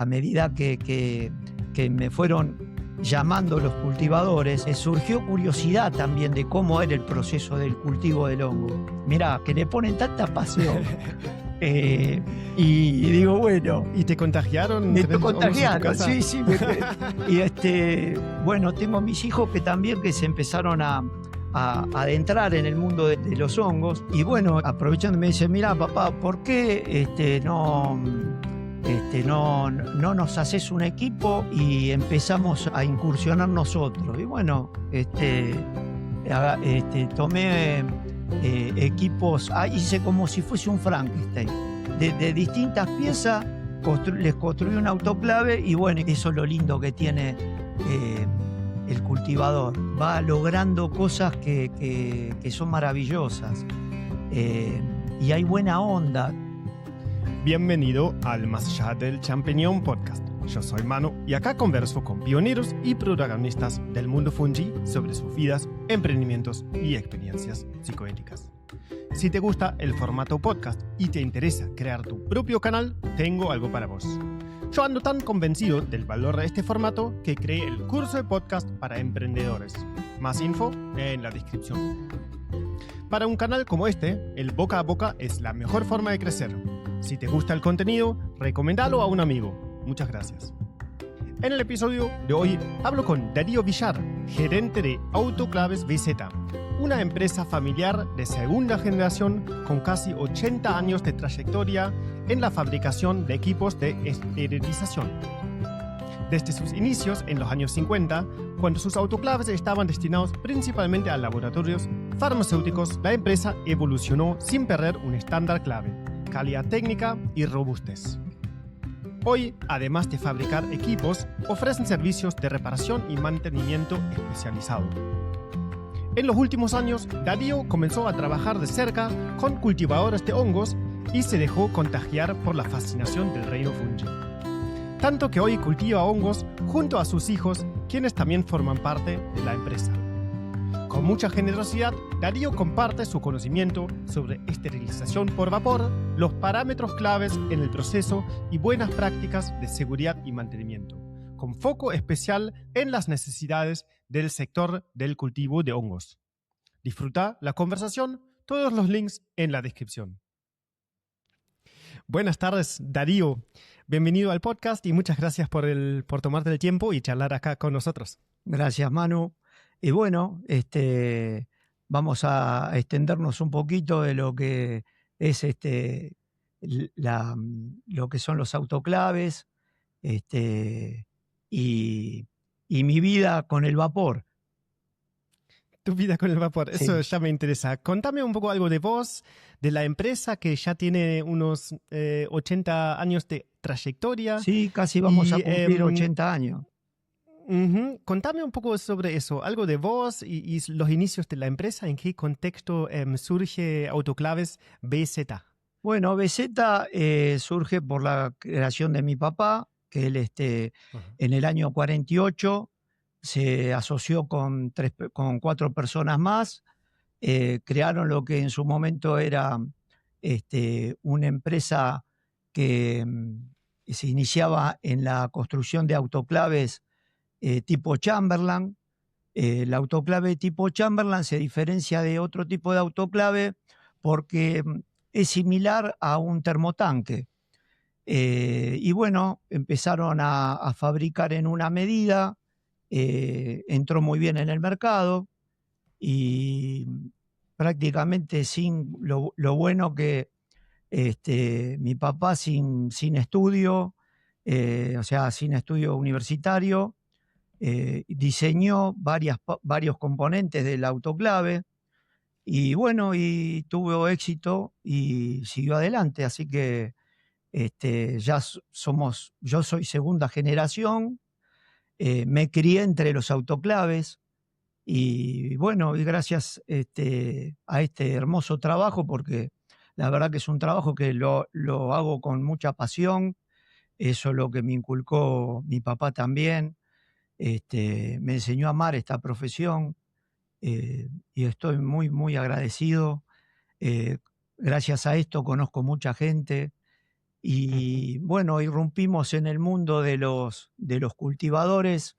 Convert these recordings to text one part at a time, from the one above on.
a medida que me fueron llamando los cultivadores, surgió curiosidad también de cómo era el proceso del cultivo del hongo. Mirá, que le ponen tanta pasión. Y digo, bueno. ¿Y te contagiaron? Me contagiaron, sí. Y bueno, tengo mis hijos que también que se empezaron a adentrar en el mundo de los hongos. Y bueno, aprovechando me dicen, mira papá, ¿por qué no nos haces un equipo y empezamos a incursionar nosotros? Y bueno, tomé equipos, hice como si fuese un Frankenstein. De distintas piezas les construí un autoclave y bueno, eso es lo lindo que tiene el cultivador. Va logrando cosas que son maravillosas y hay buena onda. Bienvenido al Más Allá del Champiñón Podcast. Yo soy Manu y acá converso con pioneros y protagonistas del mundo fungi sobre sus vidas, emprendimientos y experiencias psicodélicas. Si te gusta el formato podcast y te interesa crear tu propio canal, tengo algo para vos. Yo ando tan convencido del valor de este formato que creé el curso de podcast para emprendedores. Más info en la descripción. Para un canal como este, el boca a boca es la mejor forma de crecer. Si te gusta el contenido, recomendalo a un amigo. Muchas gracias. En el episodio de hoy hablo con Darío Villar, gerente de Autoclaves BZ, una empresa familiar de segunda generación con casi 80 años de trayectoria en la fabricación de equipos de esterilización. Desde sus inicios en los años 50, cuando sus autoclaves estaban destinados principalmente a laboratorios farmacéuticos, la empresa evolucionó sin perder un estándar clave: calidad técnica y robustez. Hoy, además de fabricar equipos, ofrecen servicios de reparación y mantenimiento especializado. En los últimos años, Darío comenzó a trabajar de cerca con cultivadores de hongos y se dejó contagiar por la fascinación del reino fungi. Tanto que hoy cultiva hongos junto a sus hijos, quienes también forman parte de la empresa. Con mucha generosidad, Darío comparte su conocimiento sobre esterilización por vapor, los parámetros claves en el proceso y buenas prácticas de seguridad y mantenimiento, con foco especial en las necesidades del sector del cultivo de hongos. Disfruta la conversación, todos los links en la descripción. Buenas tardes, Darío. Bienvenido al podcast y muchas gracias por tomarte el tiempo y charlar acá con nosotros. Gracias, Manu. Y bueno, vamos a extendernos un poquito de lo que es lo que son los autoclaves y mi vida con el vapor. Tu vida con el vapor, eso sí. Ya me interesa. Contame un poco algo de vos, de la empresa que ya tiene unos 80 años de trayectoria. Sí, casi vamos a cumplir 80 años. Contame un poco sobre eso, algo de vos y los inicios de la empresa, en qué contexto surge Autoclaves BZ. Bueno, BZ surge por la creación de mi papá, que él en el año 48 se asoció con 4 personas más, crearon lo que en su momento era una empresa que se iniciaba en la construcción de autoclaves tipo Chamberlain. El autoclave tipo Chamberlain se diferencia de otro tipo de autoclave porque es similar a un termotanque. Y bueno, empezaron a fabricar en una medida, entró muy bien en el mercado y prácticamente sin lo bueno que mi papá sin estudio, o sea, sin estudio universitario, diseñó varios componentes del autoclave y bueno, y tuvo éxito y siguió adelante, así que yo soy segunda generación, me crié entre los autoclaves y bueno, y gracias a este hermoso trabajo, porque la verdad que es un trabajo que lo hago con mucha pasión, eso es lo que me inculcó mi papá también. Me enseñó a amar esta profesión y estoy muy, muy agradecido. Gracias a esto conozco mucha gente Y bueno, irrumpimos en el mundo de los cultivadores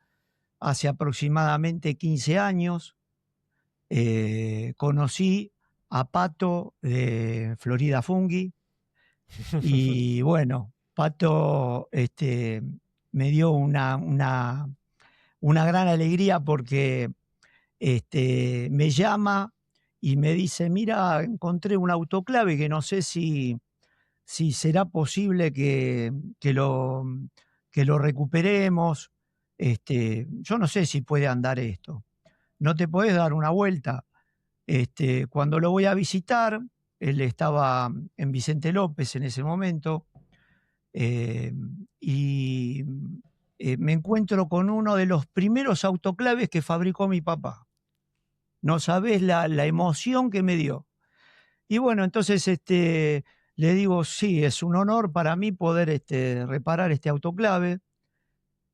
hace aproximadamente 15 años. Conocí a Pato de Florida Fungi y bueno, Pato me dio una gran alegría porque me llama y me dice, mira, encontré un autoclave que no sé si será posible que lo recuperemos. Yo no sé si puede andar esto. ¿No te podés dar una vuelta? Cuando lo voy a visitar, él estaba en Vicente López en ese momento, eh, y me encuentro con uno de los primeros autoclaves que fabricó mi papá. No sabés la emoción que me dio. Y bueno, entonces le digo, sí, es un honor para mí poder reparar este autoclave.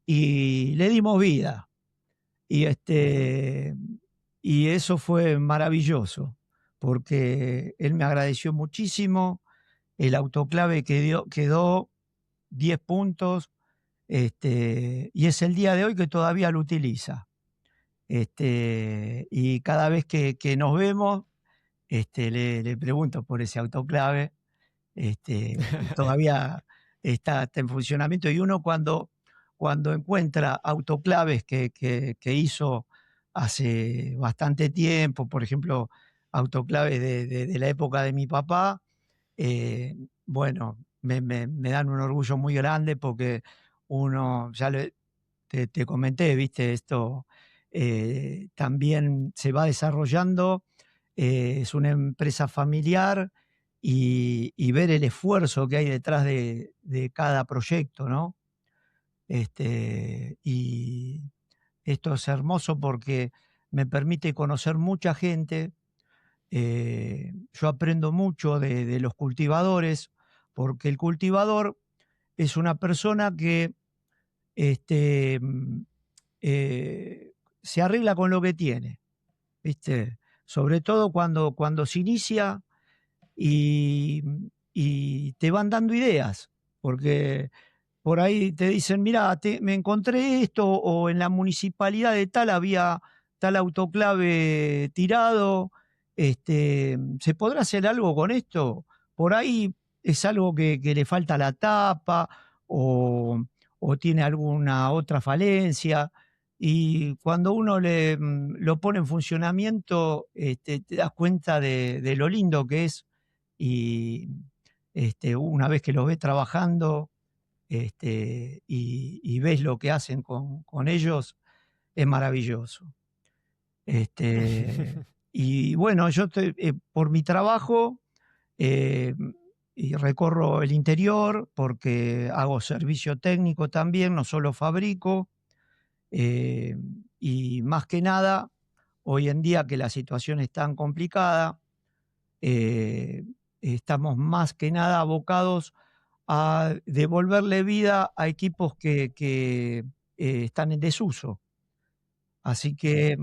Y le dimos vida. Y, y eso fue maravilloso, porque él me agradeció muchísimo. El autoclave quedó 10 puntos, y es el día de hoy que todavía lo utiliza. Y cada vez que nos vemos, le pregunto por ese autoclave. Todavía está en funcionamiento, y uno cuando encuentra autoclaves que hizo hace bastante tiempo, por ejemplo, autoclaves de la época de mi papá, bueno, me dan un orgullo muy grande porque uno, te comenté, viste, esto también se va desarrollando, es una empresa familiar, y ver el esfuerzo que hay detrás de cada proyecto, ¿no? Y esto es hermoso porque me permite conocer mucha gente. Yo aprendo mucho de los cultivadores, porque el cultivador es una persona que este, mm, se arregla con lo que tiene, ¿viste? Sobre todo cuando se inicia y, y te van dando ideas, porque por ahí te dicen, mira, me encontré esto, o en la municipalidad de tal había tal autoclave tirado, ¿se podrá hacer algo con esto? Por ahí es algo que le falta la tapa, o tiene alguna otra falencia, y cuando uno lo pone en funcionamiento, te das cuenta de lo lindo que es, y una vez que lo ves trabajando, y ves lo que hacen con ellos, es maravilloso. Y bueno, yo por mi trabajo, eh, y recorro el interior porque hago servicio técnico también, no solo fabrico, eh, y más que nada, hoy en día que la situación es tan complicada, eh, estamos más que nada abocados a devolverle vida a equipos que están en desuso. Así que,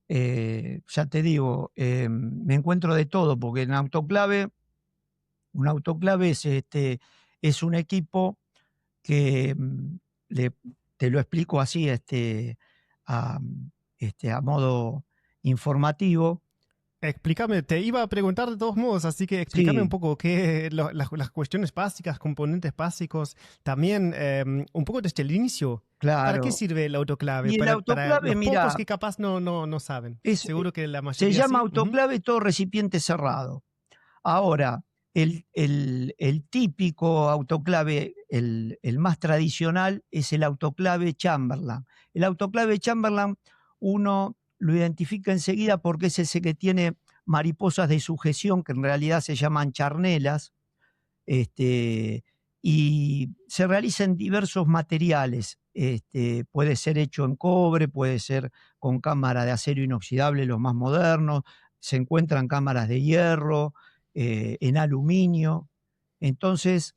ya te digo, me encuentro de todo, porque un autoclave es un equipo que, le te lo explico así, a a modo informativo. Explícame, te iba a preguntar de todos modos, así que explícame un Sí, poco las cuestiones básicas, componentes básicos, también un poco desde el inicio. ¿Para qué claro. sirve el autoclave? Y el Para autoclave, los pocos mira, que capaz no saben. es, Seguro que la se mayoría llama sí. Ujú. autoclave todo recipiente cerrado. Ahora, el típico autoclave, el más tradicional, es el autoclave Chamberlain. El autoclave Chamberlain uno lo identifica enseguida porque es ese que tiene mariposas de sujeción, que en realidad se llaman charnelas, y se realiza en diversos materiales. Puede ser hecho en cobre, puede ser con cámara de acero inoxidable, los más modernos, se encuentran cámaras de hierro, en aluminio. Entonces,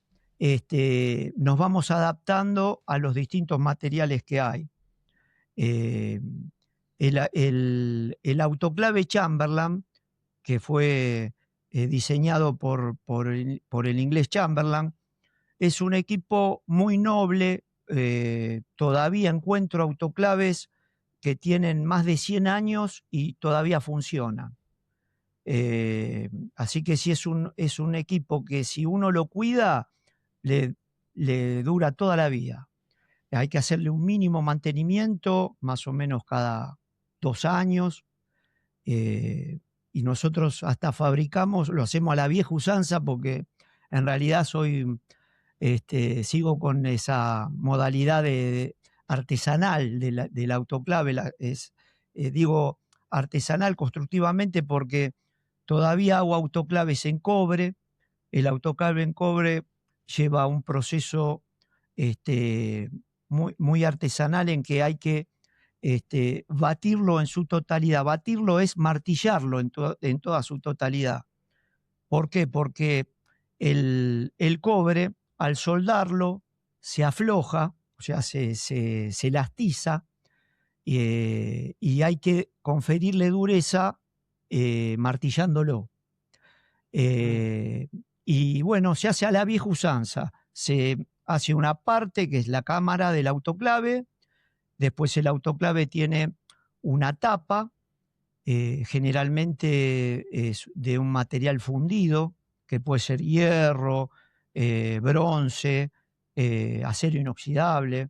nos vamos adaptando a los distintos materiales que hay. Eh, el autoclave Chamberlain, que fue diseñado por el inglés Chamberlain, es un equipo muy noble. Todavía encuentro autoclaves que tienen más de 100 años y todavía funcionan. Así que sí es un equipo que si uno lo cuida, le dura toda la vida. Hay que hacerle un mínimo mantenimiento, más o menos cada 2 años. Y nosotros hasta fabricamos, lo hacemos a la vieja usanza porque en realidad sigo con esa modalidad artesanal del autoclave. Digo artesanal constructivamente porque todavía hago autoclaves en cobre. El autoclave en cobre lleva un proceso muy, muy artesanal en que hay que batirlo en su totalidad. Batirlo es martillarlo en toda su totalidad. ¿Por qué? Porque el cobre, al soldarlo, se afloja, o sea, se elastiza, y hay que conferirle dureza martillándolo. Y bueno, se hace a la vieja usanza. Se hace una parte que es la cámara del autoclave. Después el autoclave tiene una tapa, generalmente es de un material fundido, que puede ser hierro, bronce, acero inoxidable.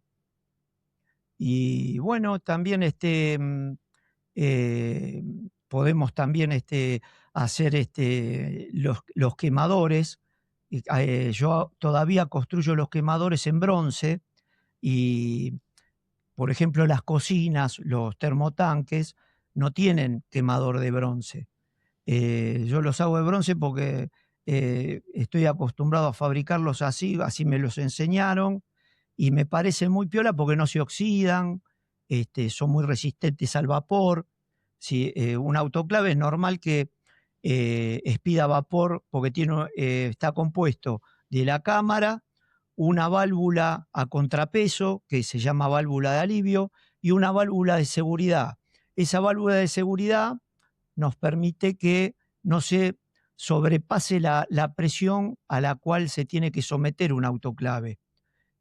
Y bueno, también podemos también hacer los quemadores. Yo todavía construyo los quemadores en bronce y, por ejemplo, las cocinas, los termotanques, no tienen quemador de bronce. Yo los hago de bronce porque estoy acostumbrado a fabricarlos así me los enseñaron, y me parece muy piola porque no se oxidan, son muy resistentes al vapor. Si, un autoclave es normal que expida vapor porque está compuesto de la cámara, una válvula a contrapeso, que se llama válvula de alivio, y una válvula de seguridad. Esa válvula de seguridad nos permite que no se sobrepase la presión a la cual se tiene que someter un autoclave.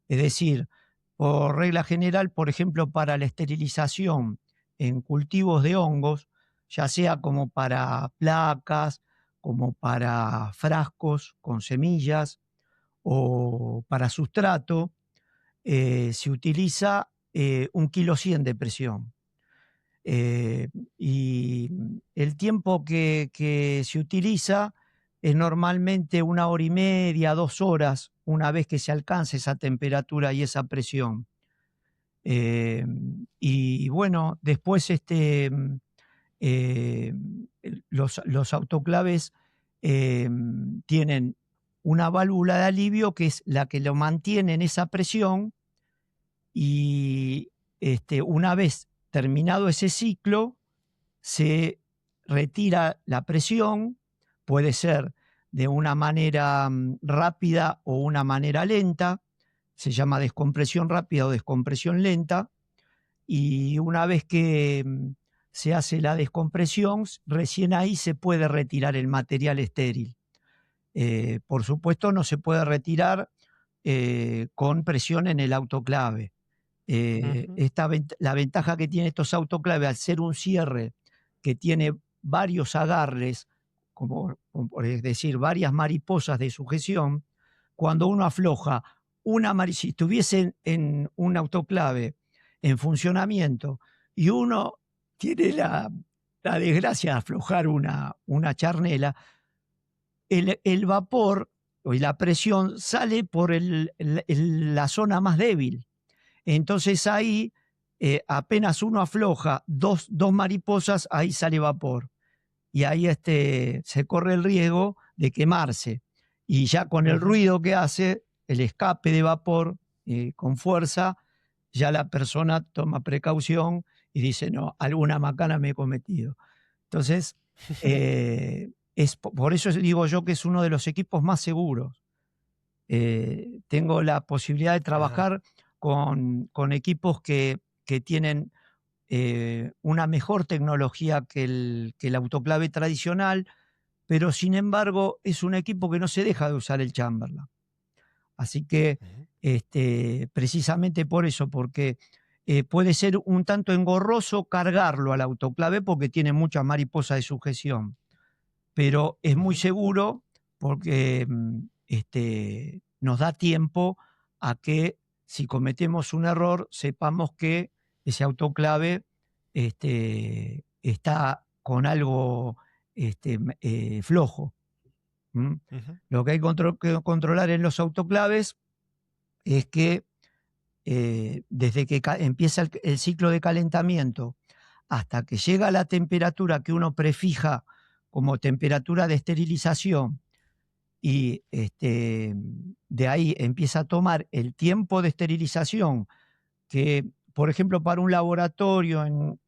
Es decir, por regla general, por ejemplo, para la esterilización en cultivos de hongos, ya sea como para placas, como para frascos con semillas o para sustrato, se utiliza 1,1 kg de presión. Y el tiempo que se utiliza es normalmente 1 hora y media, 2 horas, una vez que se alcanza esa temperatura y esa presión. Y bueno, después los autoclaves tienen una válvula de alivio que es la que lo mantiene en esa presión, y una vez terminado ese ciclo, se retira la presión. Puede ser de una manera rápida o una manera lenta. Se llama descompresión rápida o descompresión lenta. Y una vez que se hace la descompresión, recién ahí se puede retirar el material estéril. Por supuesto, no se puede retirar con presión en el autoclave. La ventaja que tiene estos autoclaves, al ser un cierre que tiene varios agarres, como es decir, varias mariposas de sujeción, cuando uno afloja si estuviese en un autoclave en funcionamiento y uno tiene la desgracia de aflojar una charnela, el vapor y la presión sale por la zona más débil. Entonces ahí, apenas uno afloja dos mariposas, ahí sale vapor. Y ahí se corre el riesgo de quemarse. Y ya con el ruido que hace, el escape de vapor con fuerza, ya la persona toma precaución y dice, no, alguna macana me he cometido. Entonces, por eso digo yo que es uno de los equipos más seguros. Tengo la posibilidad de trabajar con equipos que tienen una mejor tecnología que el autoclave tradicional, pero sin embargo es un equipo que no se deja de usar el Chamberlain. Así que precisamente por eso, porque puede ser un tanto engorroso cargarlo al autoclave porque tiene mucha mariposa de sujeción, pero es muy seguro porque nos da tiempo a que si cometemos un error sepamos que ese autoclave está con algo flojo. Lo que hay que controlar en los autoclaves es que desde que empieza el ciclo de calentamiento hasta que llega a la temperatura que uno prefija como temperatura de esterilización y de ahí empieza a tomar el tiempo de esterilización que, por ejemplo, para un laboratorio en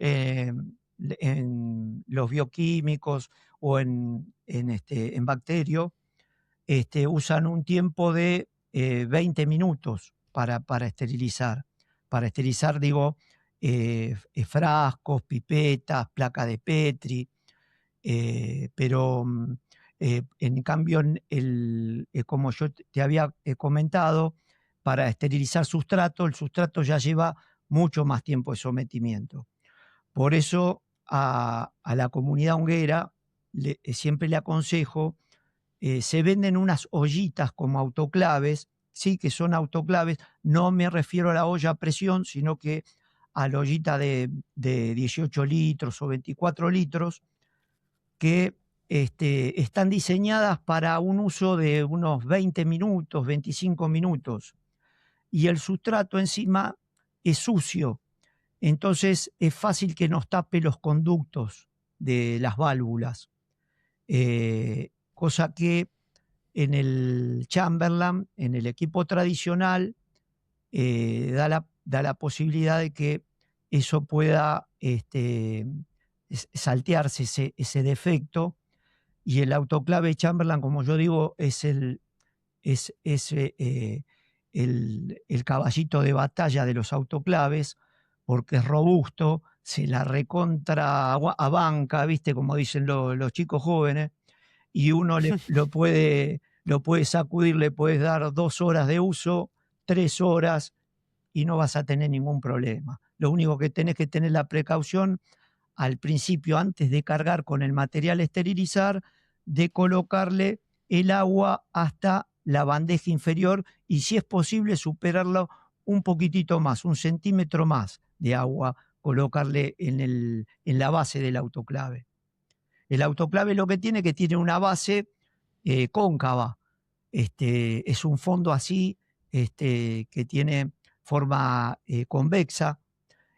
los bioquímicos o en bacterio, usan un tiempo de 20 minutos para esterilizar. Para esterilizar, digo, frascos, pipetas, placa de Petri, pero en cambio, como yo te había comentado, para esterilizar sustrato, el sustrato ya lleva mucho más tiempo de sometimiento. Por eso a la comunidad honguera siempre le aconsejo, se venden unas ollitas como autoclaves, sí que son autoclaves, no me refiero a la olla a presión, sino que a la ollita de 18 litros o 24 litros, que están diseñadas para un uso de unos 20 minutos, 25 minutos, y el sustrato encima es sucio, entonces es fácil que nos tape los conductos de las válvulas, cosa que en el Chamberlain, en el equipo tradicional, da la posibilidad de que eso pueda saltearse ese defecto, y el autoclave Chamberlain, como yo digo, es el caballito de batalla de los autoclaves, porque es robusto, se la recontra abanca, ¿viste? Como dicen los chicos jóvenes, y uno lo puede sacudir, le puedes dar 2 horas de uso, 3 horas, y no vas a tener ningún problema. Lo único que tenés que tener la precaución al principio, antes de cargar con el material a esterilizar, de colocarle el agua hasta la bandeja inferior y, si es posible, superarlo un poquitito más, 1 centímetro más de agua, colocarle en la base del autoclave. El autoclave lo que tiene una base cóncava, es un fondo así, que tiene forma convexa,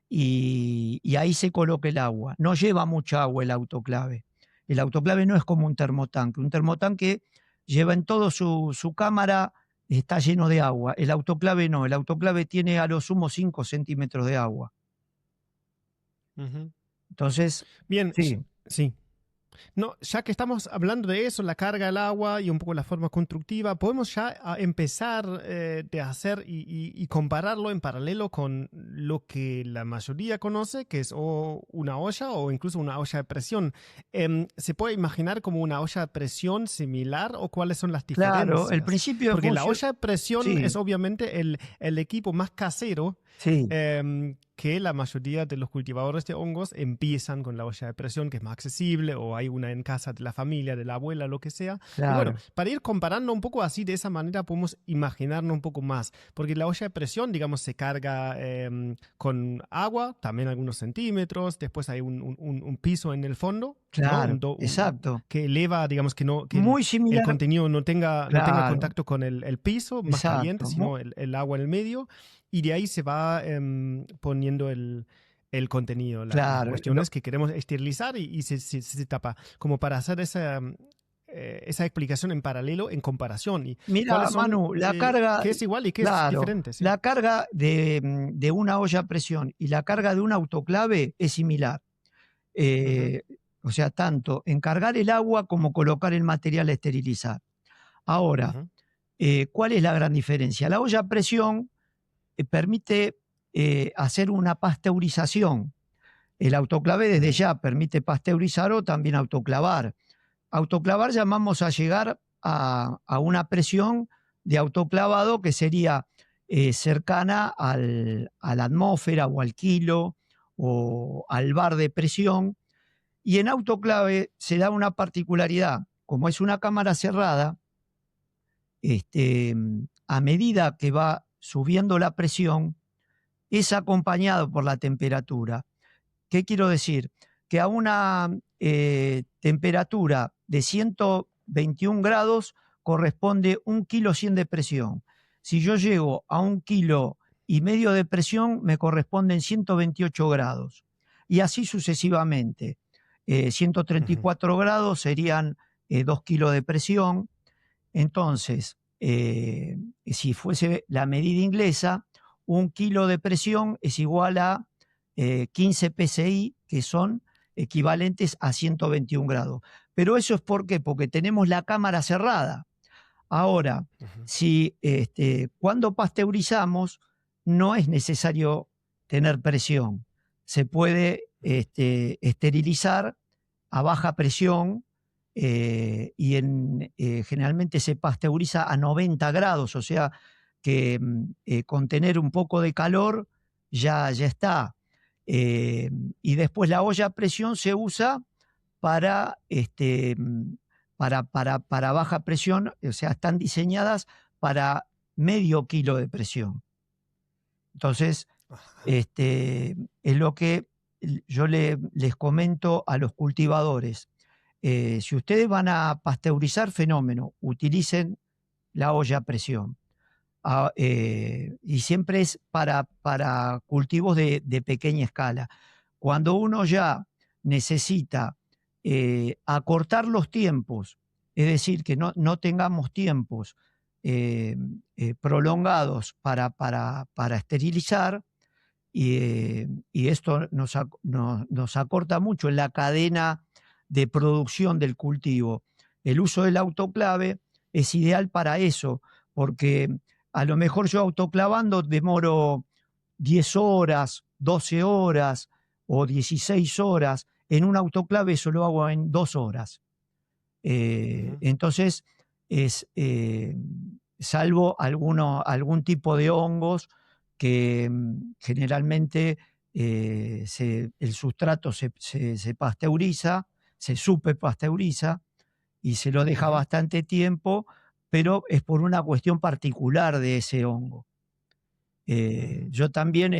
y ahí se coloca el agua. No lleva mucha agua el autoclave. El autoclave no es como un termotanque. Un termotanque lleva en todo su cámara, está lleno de agua. El autoclave no. El autoclave tiene a lo sumo 5 centímetros de agua. Entonces, bien, sí. No, ya que estamos hablando de eso, la carga del agua y un poco la forma constructiva, podemos ya empezar de hacer y compararlo en paralelo con lo que la mayoría conoce, que es una olla o incluso una olla de presión. ¿Se puede imaginar como una olla de presión similar o cuáles son las diferencias? Claro, el principio porque la olla de presión es obviamente el equipo más casero. Sí. Que la mayoría de los cultivadores de hongos empiezan con la olla de presión, que es más accesible, o hay una en casa de la familia, de la abuela, lo que sea. Claro. Y bueno, para ir comparando un poco así, de esa manera podemos imaginarnos un poco más, porque la olla de presión, digamos, se carga con agua, también algunos centímetros, después hay un piso en el fondo. Claro, ¿no? exacto. Que eleva, digamos, que muy similar, el contenido no tenga contacto con el piso más caliente, sino el agua en el medio. Y de ahí se va poniendo el contenido. La cuestión es que queremos esterilizar y se tapa. Como para hacer esa explicación en paralelo, en comparación. Y mira, Manu, la carga... ¿Qué es igual y qué es diferente? ¿Sí? La carga de una olla a presión y la carga de un autoclave es similar. O sea, tanto en cargar el agua como colocar el material a esterilizar. Ahora, ¿cuál es la gran diferencia? La olla a presión permite hacer una pasteurización. El autoclave desde ya permite pasteurizar o también autoclavar. Autoclavar llamamos a llegar a una presión de autoclavado que sería cercana a la atmósfera o al kilo o al bar de presión. Y en autoclave se da una particularidad, como es una cámara cerrada, a medida que va subiendo la presión, es acompañado por la temperatura. ¿Qué quiero decir? Que a una temperatura de 121 grados corresponde 1,1 kg de presión. Si yo llego a 1,5 kg de presión, me corresponden 128 grados. Y así sucesivamente. 134 grados serían 2 kilos de presión. Entonces, si fuese la medida inglesa, 1 kilo de presión es igual a 15 PSI, que son equivalentes a 121 grados. Pero eso es ¿por qué? Porque tenemos la cámara cerrada. Ahora, si cuando pasteurizamos no es necesario tener presión. Se puede esterilizar a baja presión y generalmente se pasteuriza a 90 grados, o sea que con tener un poco de calor ya está. Y después la olla a presión se usa para baja presión, o sea, están diseñadas para medio kilo de presión. Entonces, es lo que yo les comento a los cultivadores. Si ustedes van a pasteurizar, fenómeno, utilicen la olla a presión. Y siempre es para cultivos de pequeña escala. Cuando uno ya necesita acortar los tiempos, es decir, que no tengamos tiempos prolongados para esterilizar, y esto nos acorta mucho en la cadena de producción del cultivo. El uso del autoclave es ideal para eso, porque a lo mejor yo autoclavando demoro 10 horas, 12 horas o 16 horas. En un autoclave eso lo hago en 2 horas. Entonces, salvo algún tipo de hongos que generalmente el sustrato se pasteuriza, se superpasteuriza y se lo deja bastante tiempo, pero es por una cuestión particular de ese hongo. Yo también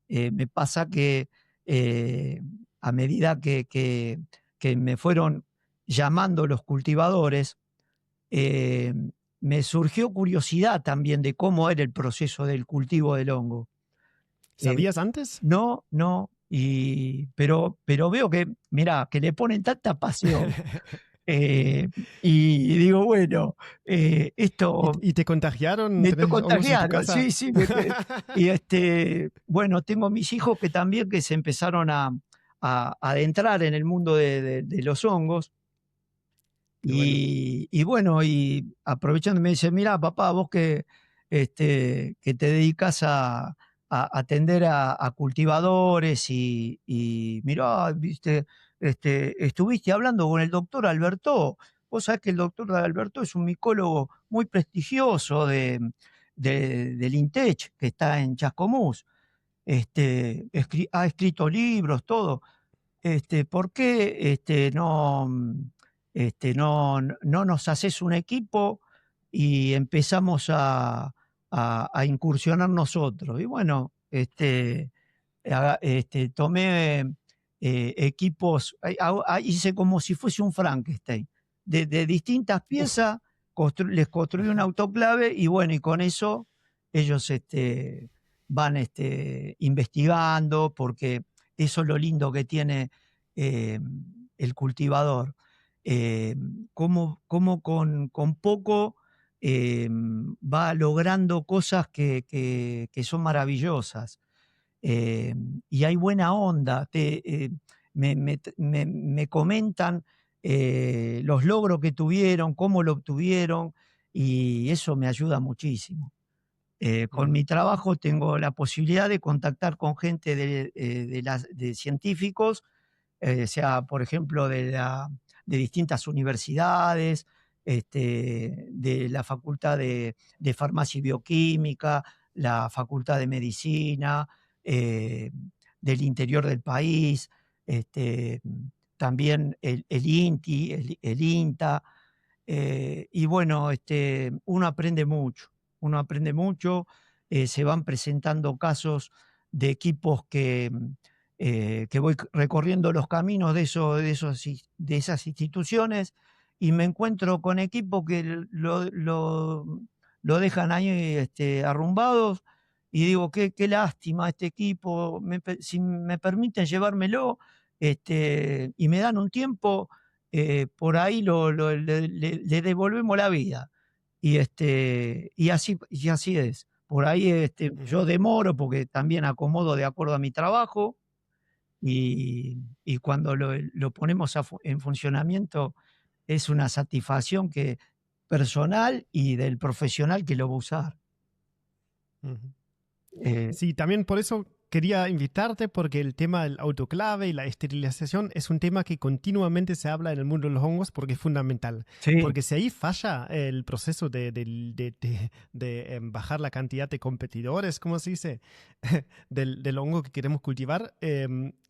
me pasa que a medida que me fueron llamando los cultivadores, me surgió curiosidad también de cómo era el proceso del cultivo del hongo. ¿Sabías antes? No, pero veo que, mirá, que le ponen tanta pasión. Y digo, bueno, esto... ¿Y te contagiaron? Me ¿Tenés hongos en tu contagiaron, casa? sí. Y bueno, tengo mis hijos que también que se empezaron a adentrar en el mundo de los hongos. Y bueno, y aprovechando me dice, mirá, papá, vos que te dedicas a atender a cultivadores y mirá, viste, estuviste hablando con el doctor Alberto. Vos sabés que el doctor Alberto es un micólogo muy prestigioso del INTECH, que está en Chascomús. Ha escrito libros, todo. ¿Por qué no nos haces un equipo y empezamos a incursionar nosotros? Y bueno, tomé equipos, hice como si fuese un Frankenstein, de distintas piezas, les construí un autoclave y bueno, y con eso ellos van investigando, porque eso es lo lindo que tiene el cultivador. Cómo con poco va logrando cosas que son maravillosas. Y hay buena onda. Me comentan los logros que tuvieron, cómo lo obtuvieron, y eso me ayuda muchísimo. Con mi trabajo tengo la posibilidad de contactar con gente de científicos, sea, por ejemplo, de distintas universidades, de la Facultad de Farmacia y Bioquímica, la Facultad de Medicina, del interior del país, también el INTI, el INTA. Y bueno, uno aprende mucho, se van presentando casos de equipos que voy recorriendo los caminos de esas instituciones y me encuentro con equipos que lo dejan ahí arrumbados y digo, qué lástima este equipo, si me permiten llevármelo y me dan un tiempo, por ahí le devolvemos la vida. Y así es. Por ahí yo demoro porque también acomodo de acuerdo a mi trabajo y cuando lo ponemos en funcionamiento es una satisfacción personal y del profesional que lo va a usar. Ujú. Eh, Sí, también por eso quería invitarte, porque el tema del autoclave y la esterilización es un tema que continuamente se habla en el mundo de los hongos porque es fundamental. sí, Porque si ahí falla el proceso de bajar la cantidad de competidores, ¿cómo se dice? Del hongo que queremos cultivar,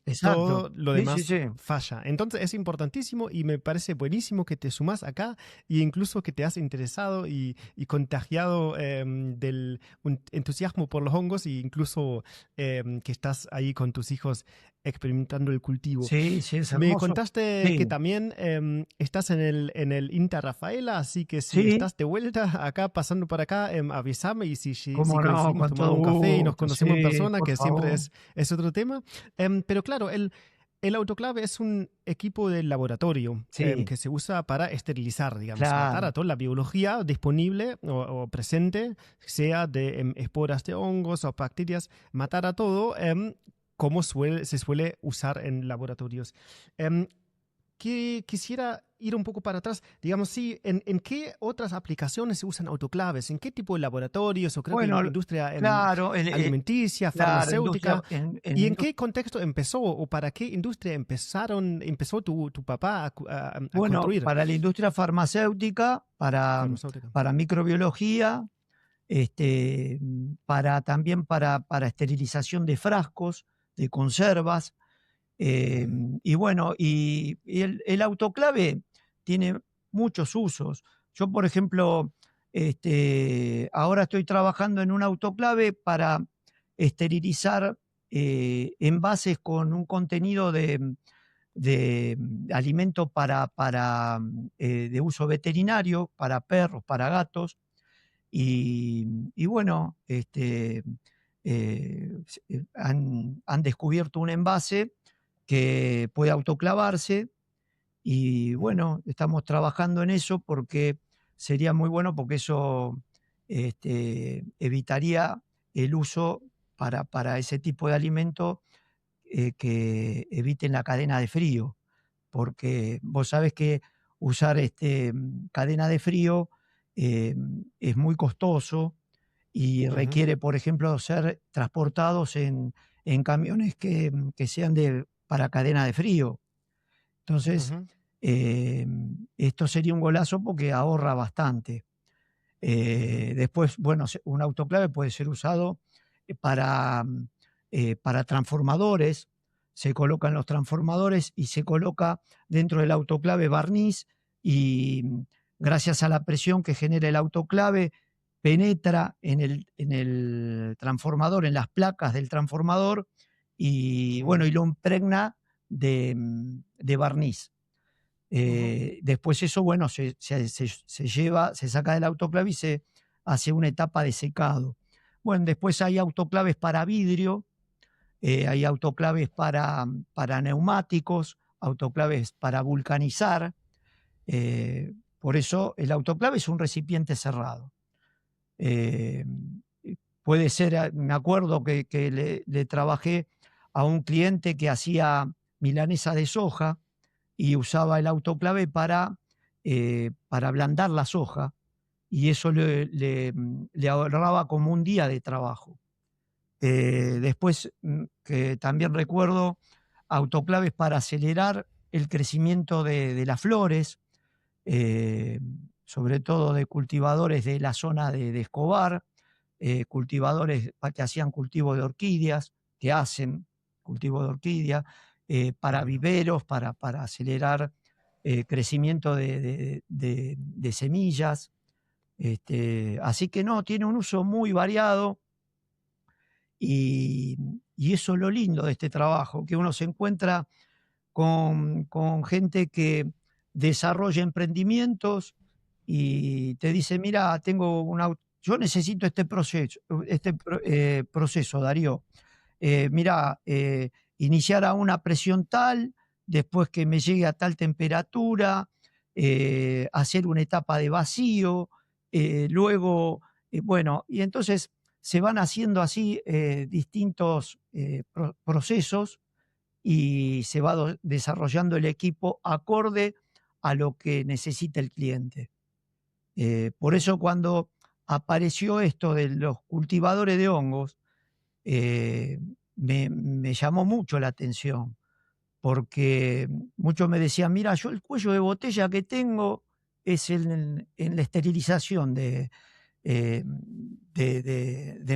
exacto. todo lo Sí, sí, demás sí. falla. Entonces es importantísimo y me parece buenísimo que te sumas acá e incluso que te has interesado y contagiado del un entusiasmo por los hongos e incluso que estás ahí con tus hijos experimentando el cultivo. Sí, sí, es Me hermoso. contaste que Sí, también estás en el INTA Rafaela, así que si sí, estás de vuelta acá, pasando por acá, avísame y si cómo no, coincidimos con tomando todo un café y nos gusto. conocemos en Sí, persona, por que siempre favor. es otro tema. Pero claro, el autoclave es un equipo de laboratorio Sí, que se usa para esterilizar, digamos, matar claro. a toda la biología disponible o presente, sea de esporas de hongos o bacterias, matar a todo como se suele usar en laboratorios. Em, que quisiera ir un poco para atrás, digamos, sí, ¿en qué otras aplicaciones se usan autoclaves? ¿En qué tipo de laboratorios? O creo que Bueno, industria claro, alimenticia, claro, industria, farmacéutica. ¿Y en qué contexto empezó o para qué industria empezó tu papá a bueno, construir para la industria farmacéutica, farmacéutica? para microbiología, también para esterilización de frascos, de conservas. Ujú, Y bueno, y el autoclave tiene muchos usos. Yo, por ejemplo, ahora estoy trabajando en un autoclave para esterilizar envases con un contenido de alimento de uso veterinario, para perros, para gatos. Y bueno, han descubierto un envase que puede autoclavarse y ujú, bueno, estamos trabajando en eso porque sería muy bueno porque eso evitaría el uso para ese tipo de alimento que eviten la cadena de frío, porque vos sabés que usar cadena de frío es muy costoso y ujú, requiere, por ejemplo, ser transportados en camiones que sean para cadena de frío. Entonces, ujú, esto sería un golazo porque ahorra bastante. ujú, Después, bueno, un autoclave puede ser usado para transformadores. Se colocan los transformadores y se coloca dentro del autoclave barniz y gracias a la presión que genera el autoclave, penetra en el transformador, en las placas del transformador y bueno, ujú, y lo impregna de barniz. ujú, Después eso, bueno, se lleva, se saca del autoclave y se hace una etapa de secado. Bueno, después hay autoclaves para vidrio, hay autoclaves para neumáticos, autoclaves para vulcanizar. Por eso el autoclave es un recipiente cerrado. Eh, Puede ser, me acuerdo que le trabajé a un cliente que hacía milanesa de soja y usaba el autoclave para ablandar la soja y eso le ahorraba como un día de trabajo. ujú, Después, que también recuerdo autoclaves para acelerar el crecimiento de las flores. eh, sobre todo de cultivadores de la zona de Escobar, cultivadores que hacían cultivo de orquídeas, que hacen cultivo de orquídeas, para Entiendo. viveros, para acelerar crecimiento de semillas. Así que no, tiene un uso muy variado y, y eso es lo lindo de este trabajo, que uno se encuentra con gente que desarrolla emprendimientos y te dice, mira, yo necesito proceso, Darío. Mira, iniciar a una presión tal, después que me llegue a tal temperatura, hacer una etapa de vacío, luego, bueno, y entonces se van haciendo así distintos procesos y se va desarrollando el equipo acorde a lo que necesita el cliente. Por eso cuando apareció esto de los cultivadores de hongos, eh, me llamó mucho la atención, porque muchos me decían, mira, yo el cuello de botella que tengo es en la esterilización de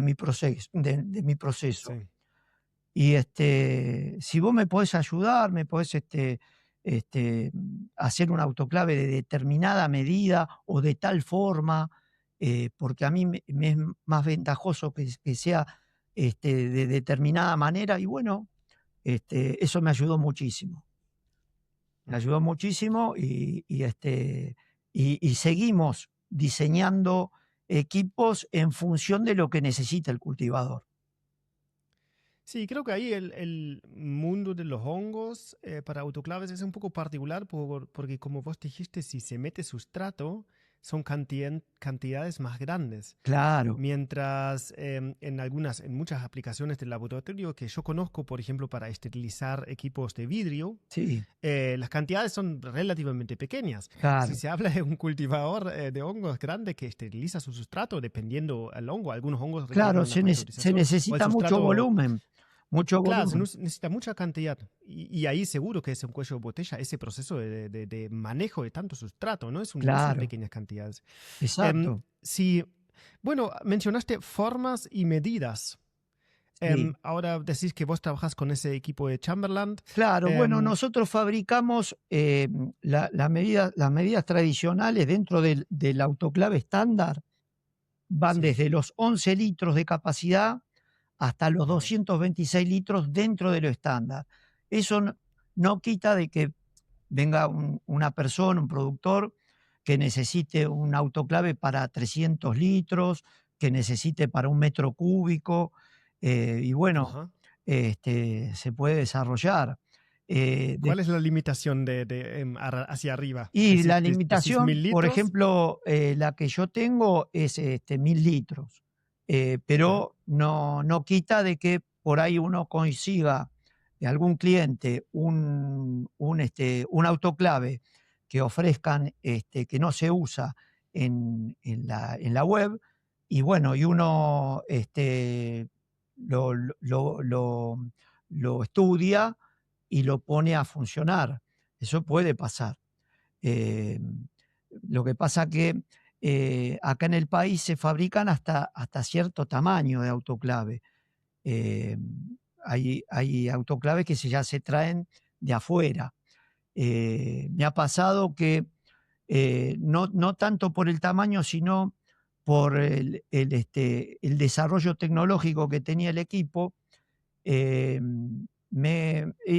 mi proceso, de mi proceso. Sí. Y si vos me podés ayudar, me podés hacer un autoclave de determinada medida o de tal forma, porque a mí me es más ventajoso que sea de determinada manera. Y bueno, eso me ayudó muchísimo. Me Ujú. ayudó muchísimo y seguimos diseñando equipos en función de lo que necesita el cultivador. Sí, creo que ahí el mundo de los hongos para autoclaves es un poco particular porque como vos dijiste, si se mete sustrato, son cantidades más grandes. Claro, Mientras en muchas aplicaciones del laboratorio que yo conozco, por ejemplo, para esterilizar equipos de vidrio, sí, las cantidades son relativamente pequeñas. Si claro. se habla de un cultivador de hongos grande que esteriliza su sustrato, dependiendo del hongo, algunos hongos requieren Claro, una se pasteurización o el necesita mucho sustrato. volumen, mucho Claro, volumen. necesita mucha cantidad. Y ahí seguro que es un cuello de botella, ese proceso de manejo de tanto sustrato, ¿no? No son Claro, pequeñas cantidades. Em, exacto. si, bueno, mencionaste formas y medidas. Sí. Ahora decís que vos trabajás con ese equipo de Chamberlain. Claro, bueno, Em, nosotros fabricamos las medidas tradicionales dentro del autoclave estándar, van sí. desde los 11 litros de capacidad hasta los Ajá. 226 litros dentro de lo estándar. Eso no quita de que venga una persona, un productor, que necesite un autoclave para 300 litros, que necesite para 1 metro cúbico, y bueno, Ajá. se puede desarrollar. ¿Cuál es la limitación hacia arriba? Y la Decís limitación, 1000 litros. por ejemplo, la que yo tengo es 1000 litros, Ajá. pero no quita de que por ahí uno consiga de algún cliente un autoclave que ofrezcan, que no se usa en la web, y bueno, y uno lo, lo, lo, lo estudia y lo pone a funcionar. Eso puede pasar. Eh, lo que pasa que acá en el país se fabrican hasta cierto tamaño de autoclave. Eh, hay autoclaves que ya se traen de afuera. Me ha pasado que no tanto por el tamaño, sino por el desarrollo tecnológico que tenía el equipo. eh,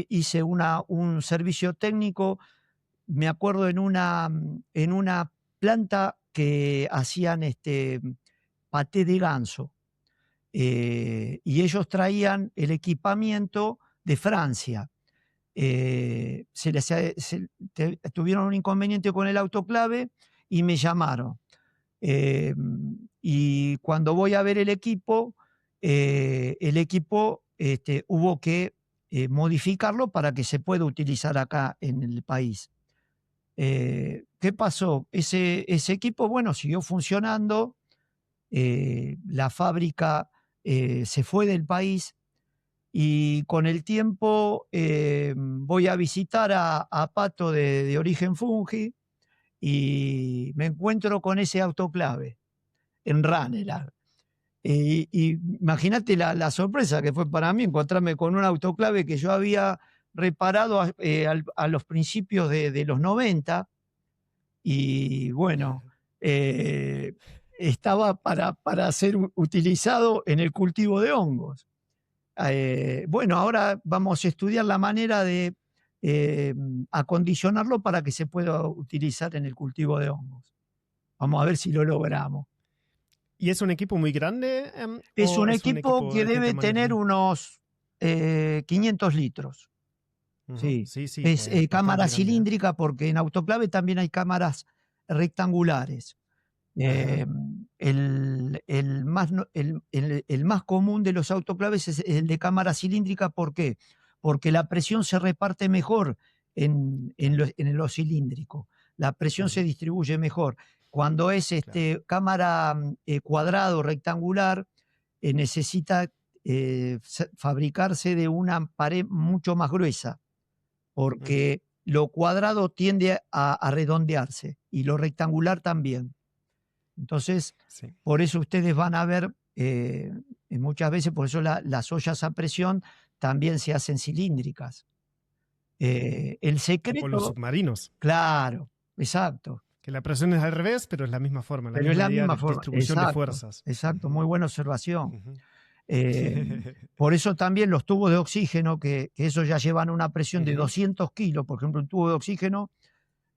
Hice un servicio técnico, me acuerdo en una planta que hacían paté de ganso, y ellos traían el equipamiento de Francia. Se les ha se te Tuvieron un inconveniente con el autoclave y me llamaron. Y cuando voy a ver el equipo, hubo que modificarlo para que se pueda utilizar acá en el país. ¿Qué pasó? Ese equipo, bueno, siguió funcionando, la fábrica se fue del país y con el tiempo voy a visitar a Pato de Origen Fungi y me encuentro con ese autoclave en Ranelagh. Y imagínate la sorpresa que fue para mí encontrarme con un autoclave que yo había reparado a los principios de los 90 y bueno, estaba para ser utilizado en el cultivo de hongos. Bueno, ahora vamos a estudiar la manera de acondicionarlo para que se pueda utilizar en el cultivo de hongos. Vamos a ver si lo logramos. ¿Y es un equipo muy grande? Es ¿O un es un equipo que de qué debe tamaño? tener unos 500 litros. Sí, Sí, es bastante cámara grande, ¿eh? cilíndrica porque en autoclave también hay cámaras rectangulares. El más común de los autoclaves es el de cámara cilíndrica. ¿Por qué? Porque la presión se reparte mejor en lo cilíndrico. La presión se distribuye mejor. Cuando es Claro. cámara cuadrado, rectangular, necesita fabricarse de una pared mucho más gruesa, porque lo cuadrado tiende a redondearse y lo rectangular también. Entonces, Sí. por eso ustedes van a ver muchas veces, por eso las ollas a presión también se hacen cilíndricas. El Como los secreto, submarinos, claro, exacto, que la presión es al revés, pero es la misma forma, la pero es misma la idea misma de forma, distribución de exacto, fuerzas. exacto, muy buena observación. Ujú. Por eso también los tubos de oxígeno, que esos ya llevan una presión de 200 kilos, por ejemplo, un tubo de oxígeno,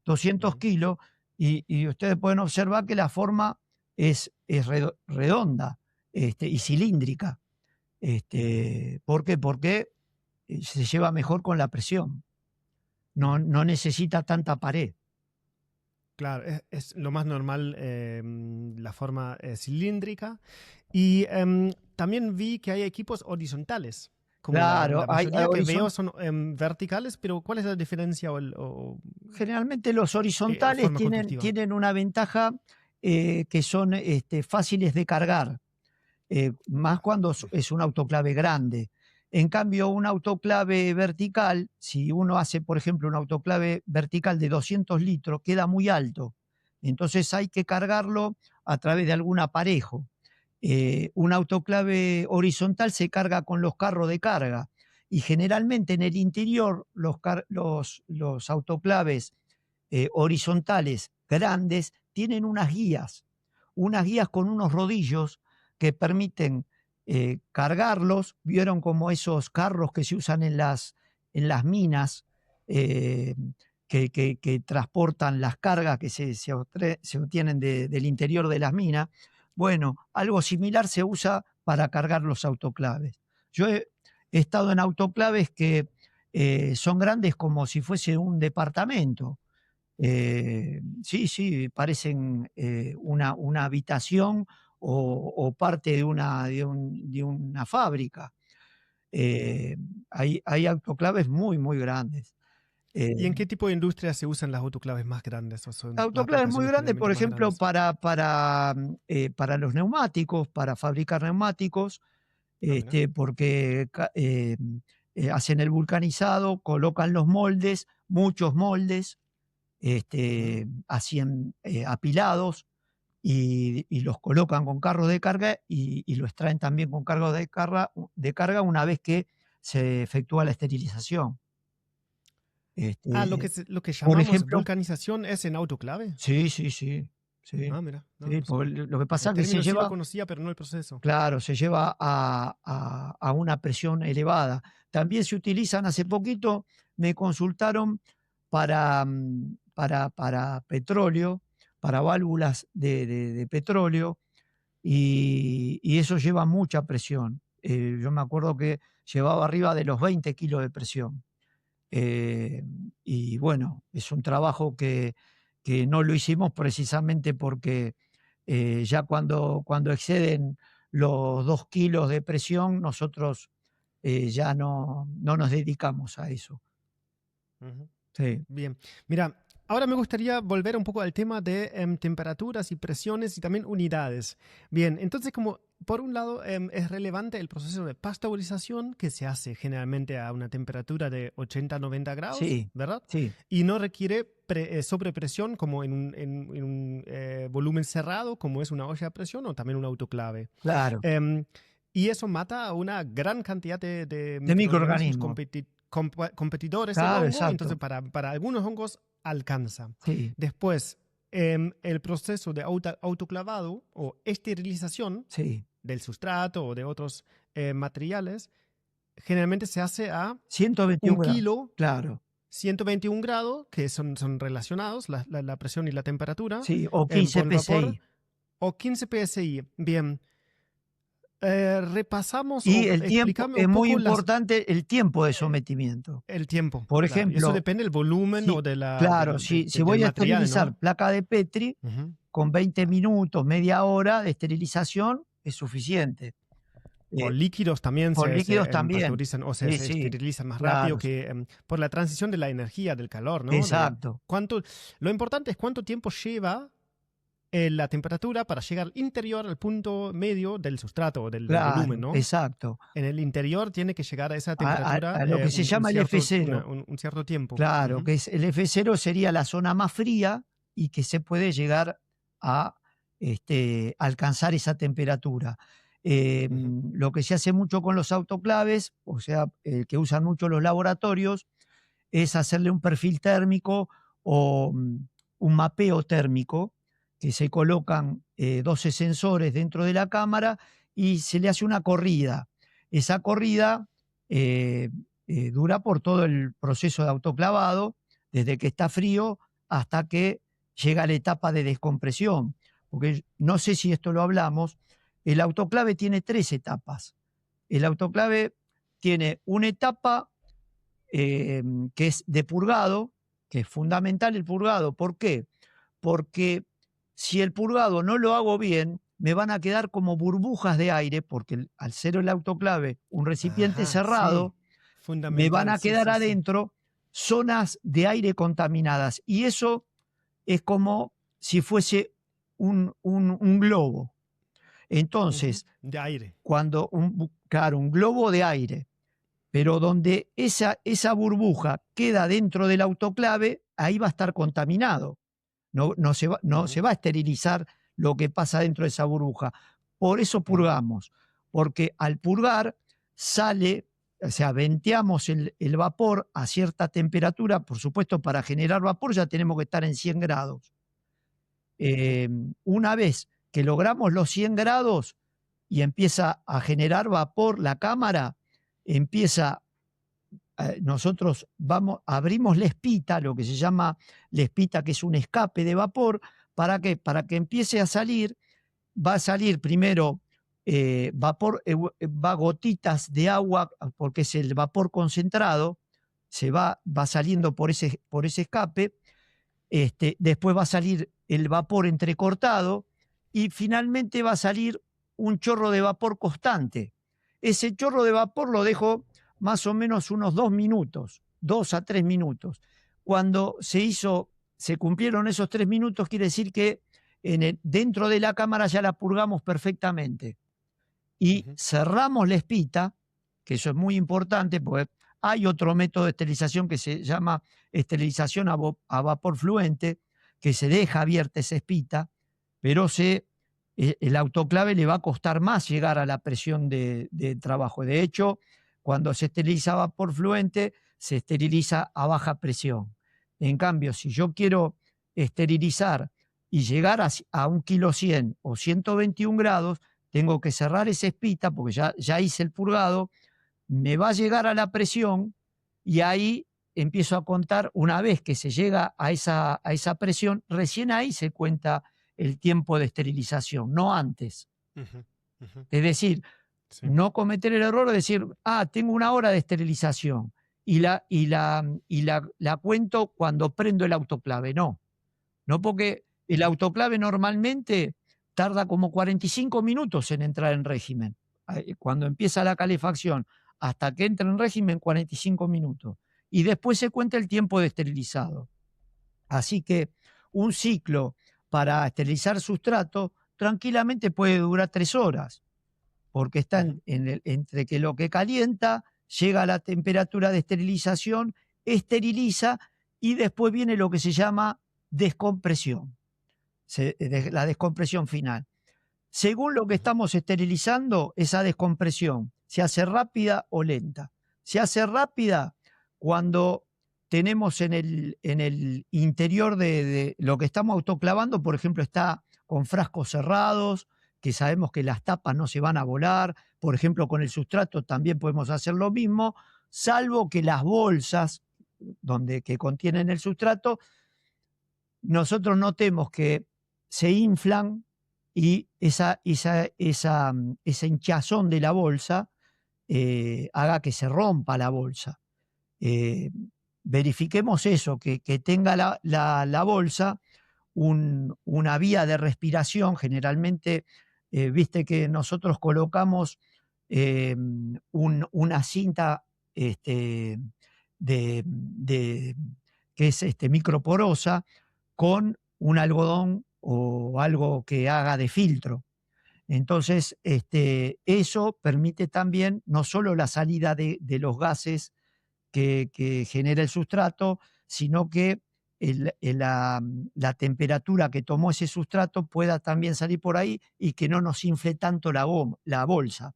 200 kilos, y ustedes pueden observar que la forma es redonda y cilíndrica. ¿Por qué? Porque se lleva mejor con la presión. No necesita tanta pared. Claro, es lo más normal la forma cilíndrica. Y también vi que hay equipos horizontales. Como Claro, la mayoría que veo son verticales, pero ¿cuál es la diferencia generalmente los o horizontales forma constructiva? tienen una ventaja que son fáciles de cargar. Más cuando es un autoclave grande. En cambio, un autoclave vertical, si uno hace, por ejemplo, un autoclave vertical de 200 litros, queda muy alto. Entonces hay que cargarlo a través de algún aparejo. Un autoclave horizontal se carga con los carros de carga y generalmente en el interior los autoclaves horizontales grandes tienen unas guías con unos rodillos que permiten cargarlos. ¿Vieron como esos carros que se usan en las minas que transportan las cargas que se obtienen del interior de las minas? Bueno, algo similar se usa para cargar los autoclaves. Yo he estado en autoclaves que son grandes como si fuese un departamento. Sí, parecen una habitación o parte de una fábrica. Hay autoclaves muy, muy grandes. ¿Y en Eh, qué tipo de industria se usan las autoclaves más grandes? ¿O son las Autoclaves muy aplicaciones grandes, por generalmente más ejemplo, grandes? para los neumáticos, para fabricar neumáticos, Ah, mira. porque hacen el vulcanizado, colocan los moldes, muchos moldes, así apilados, y los colocan con carros de carga y los traen también con cargos de carga una vez que se efectúa la esterilización. Ah, Este, lo que por llamamos ejemplo, vulcanización es en autoclave. sí, sí, sí, sí, Ah, mira, no, sí, no porque sabía. lo que pasa El es que se término sí lo lleva, conocía, pero no el proceso. claro, se lleva a una presión elevada. También se utilizan, hace poquito me consultaron para petróleo, para válvulas de petróleo, y eso lleva mucha presión. Yo me acuerdo que llevaba arriba de los 20 kilos de presión. Eh, y bueno, es un trabajo que no lo hicimos precisamente porque ya cuando exceden los 2 kilos de presión, nosotros ya no nos dedicamos a eso. Ujú. Sí, Bien, mira, ahora me gustaría volver un poco al tema de temperaturas y presiones y también unidades. Bien, entonces como por un lado es relevante el proceso de pasteurización que se hace generalmente a una temperatura de 80-90 grados, sí, ¿verdad? sí, Y no requiere sobrepresión, como en un volumen cerrado, como es una olla a presión, o también un autoclave. Claro. Y eso mata a una gran cantidad de microorganismos. competidores del Claro, hongo. exacto. Entonces, para algunos hongos alcanza. Sí, Después, el proceso de autoclavado o esterilización sí. del sustrato o de otros materiales generalmente se hace a 121 1 grados. kilo, Claro. 121 grados, que son relacionados, la presión y la temperatura, Sí, o 15 por el vapor, PSI. o 15 PSI. Bien, repasamos Y o el tiempo, explícame es un muy poco importante el tiempo de sometimiento. el tiempo. Por Claro. Y eso ejemplo, depende del volumen o claro, si del voy a material, esterilizar ¿no? placa de Petri, Ujú. con 20 minutos, media hora de esterilización es suficiente. O Eh, líquidos también con líquidos se también. pasteurizan o Sí, se sí, esterilizan más rápido claro. que por la transición de la energía, del calor, ¿no? Exacto. Lo importante es cuánto tiempo lleva la temperatura para llegar al interior, al punto medio del sustrato o del volumen, Claro, ¿no? exacto. En el interior tiene que llegar a esa temperatura A lo que se llama el F0. un cierto tiempo. Claro, Ujú. que es el F0 sería la zona más fría y que se puede llegar a alcanzar esa temperatura. Ujú. Lo que se hace mucho con los autoclaves, o sea, que usan mucho los laboratorios, es hacerle un perfil térmico o un mapeo térmico, que se colocan 12 sensores dentro de la cámara y se le hace una corrida. Esa corrida dura por todo el proceso de autoclavado, desde que está frío hasta que llega a la etapa de descompresión. Porque no sé si esto lo hablamos, el autoclave tiene 3 etapas. El autoclave tiene una etapa que es de purgado, que es fundamental el purgado. ¿Por qué? Porque si el purgado no lo hago bien, me van a quedar como burbujas de aire, porque al ser el autoclave un recipiente Ajá, sí. cerrado, me van Fundamental, a sí, quedar sí, sí. adentro zonas de aire contaminadas. Y eso es como si fuese un globo. Ujú. Entonces, De aire. cuando claro, un globo de aire, pero donde esa burbuja queda dentro del autoclave, ahí va a estar contaminado. No se Ujú. va a esterilizar lo que pasa dentro de esa burbuja. Por eso Ujú. purgamos, porque al purgar sale, o sea, venteamos el vapor a cierta temperatura. Por supuesto, para generar vapor ya tenemos que estar en 100 grados. Ujú. Una vez que logramos los 100 grados y empieza a generar vapor la cámara, empieza, nosotros abrimos la espita, lo que se llama la espita, que es un escape de vapor. ¿Para qué? Para que empiece a salir, va a salir primero vapor, va gotitas de agua, porque es el vapor concentrado, va saliendo por ese escape. Después va a salir el vapor entrecortado y finalmente va a salir un chorro de vapor constante. Ese chorro de vapor lo dejo más o menos unos 2 minutos, 2 a 3 minutos. Cuando se cumplieron esos 3 minutos, quiere decir que dentro de la cámara ya la purgamos perfectamente. Y Ujú. cerramos la espita, que eso es muy importante, porque hay otro método de esterilización que se llama esterilización a vapor fluente, que se deja abierta esa espita, pero el autoclave le va a costar más llegar a la presión de trabajo. De hecho, cuando se esteriliza a vapor fluente, se esteriliza a baja presión. En cambio, si yo quiero esterilizar y llegar a 1 kilo 100 o 121 grados, tengo que cerrar esa espita porque ya hice el purgado, me va a llegar a la presión y ahí empiezo a contar. Una vez que se llega a esa presión, recién ahí se cuenta el tiempo de esterilización, no antes. Ujú. Ujú. Es decir, Sí. no cometer el error de decir, tengo 1 hora de esterilización y la cuento cuando prendo el autoclave. No, no, porque el Ujú. autoclave normalmente tarda como 45 minutos en entrar en régimen. Cuando empieza la calefacción, hasta que entra en régimen, 45 minutos. Y después se cuenta el tiempo de esterilizado. Así que un ciclo para esterilizar sustrato tranquilamente puede durar 3 horas, porque está Ujú. entre que lo que calienta llega a la temperatura de esterilización, esteriliza y después viene lo que se llama descompresión, la descompresión final. Según lo que estamos esterilizando, esa descompresión se hace rápida o lenta. Se hace rápida cuando tenemos en el interior de lo que estamos autoclavando, por ejemplo, está con frascos cerrados, que sabemos que las tapas no se van a volar. Por ejemplo, con el sustrato también podemos hacer lo mismo, salvo que las bolsas que contienen el sustrato, nosotros notemos que se inflan y esa hinchazón de la bolsa haga que se rompa la bolsa. Verifiquemos eso, que tenga la bolsa una vía de respiración. Generalmente, viste que nosotros colocamos una cinta que es microporosa con un algodón o algo que haga de filtro. Entonces, eso permite también no solo la salida de los gases que genera el sustrato, sino que la temperatura que tomó ese sustrato pueda también salir por ahí y que no nos infle tanto la bolsa.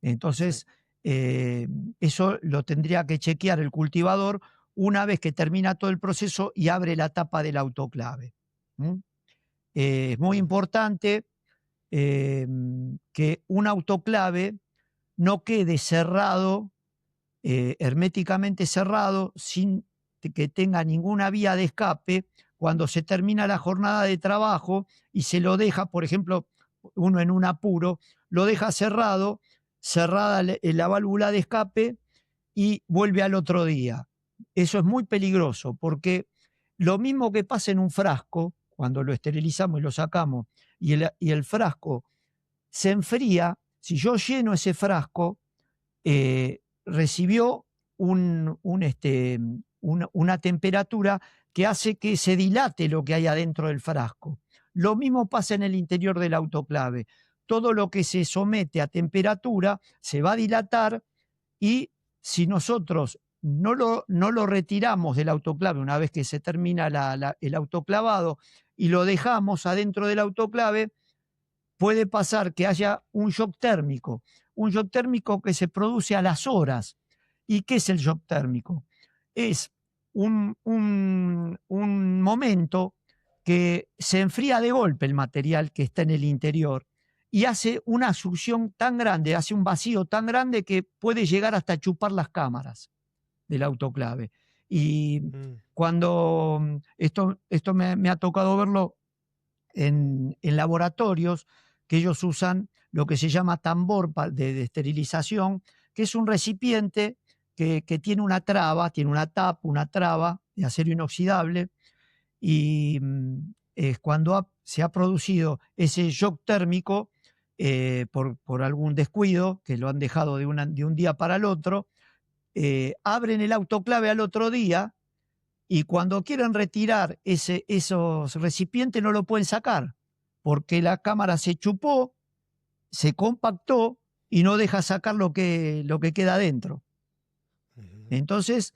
Entonces, eso lo tendría que chequear el cultivador una vez que termina todo el proceso y abre la tapa del autoclave. Es muy importante que un autoclave no quede cerrado, herméticamente cerrado, sin que tenga ninguna vía de escape cuando se termina la jornada de trabajo y se lo deja, por ejemplo, uno en un apuro, lo deja cerrada la válvula de escape y vuelve al otro día. Eso es muy peligroso porque lo mismo que pasa en un frasco, cuando lo esterilizamos y lo sacamos, y el frasco se enfría, si yo lleno ese frasco, recibió una temperatura que hace que se dilate lo que hay adentro del frasco. Lo mismo pasa en el interior del autoclave. Todo lo que se somete a temperatura se va a dilatar y si nosotros no lo retiramos del autoclave una vez que se termina el autoclavado y lo dejamos adentro del autoclave, puede pasar que haya un shock térmico que se produce a las horas. ¿Y qué es el shock térmico? Es un momento que se enfría de golpe el material que está en el interior y hace una succión tan grande, hace un vacío tan grande que puede llegar hasta chupar las cámaras del autoclave. Y cuando esto me ha tocado verlo en laboratorios, que ellos usan lo que se llama tambor de esterilización, que es un recipiente que tiene una traba, tiene una tapa, una traba de acero inoxidable, y cuando se ha producido ese shock térmico por algún descuido, que lo han dejado de un día para el otro, abren el autoclave al otro día y cuando quieren retirar esos recipientes no lo pueden sacar porque la cámara se chupó, se compactó y no deja sacar lo que queda adentro. Entonces,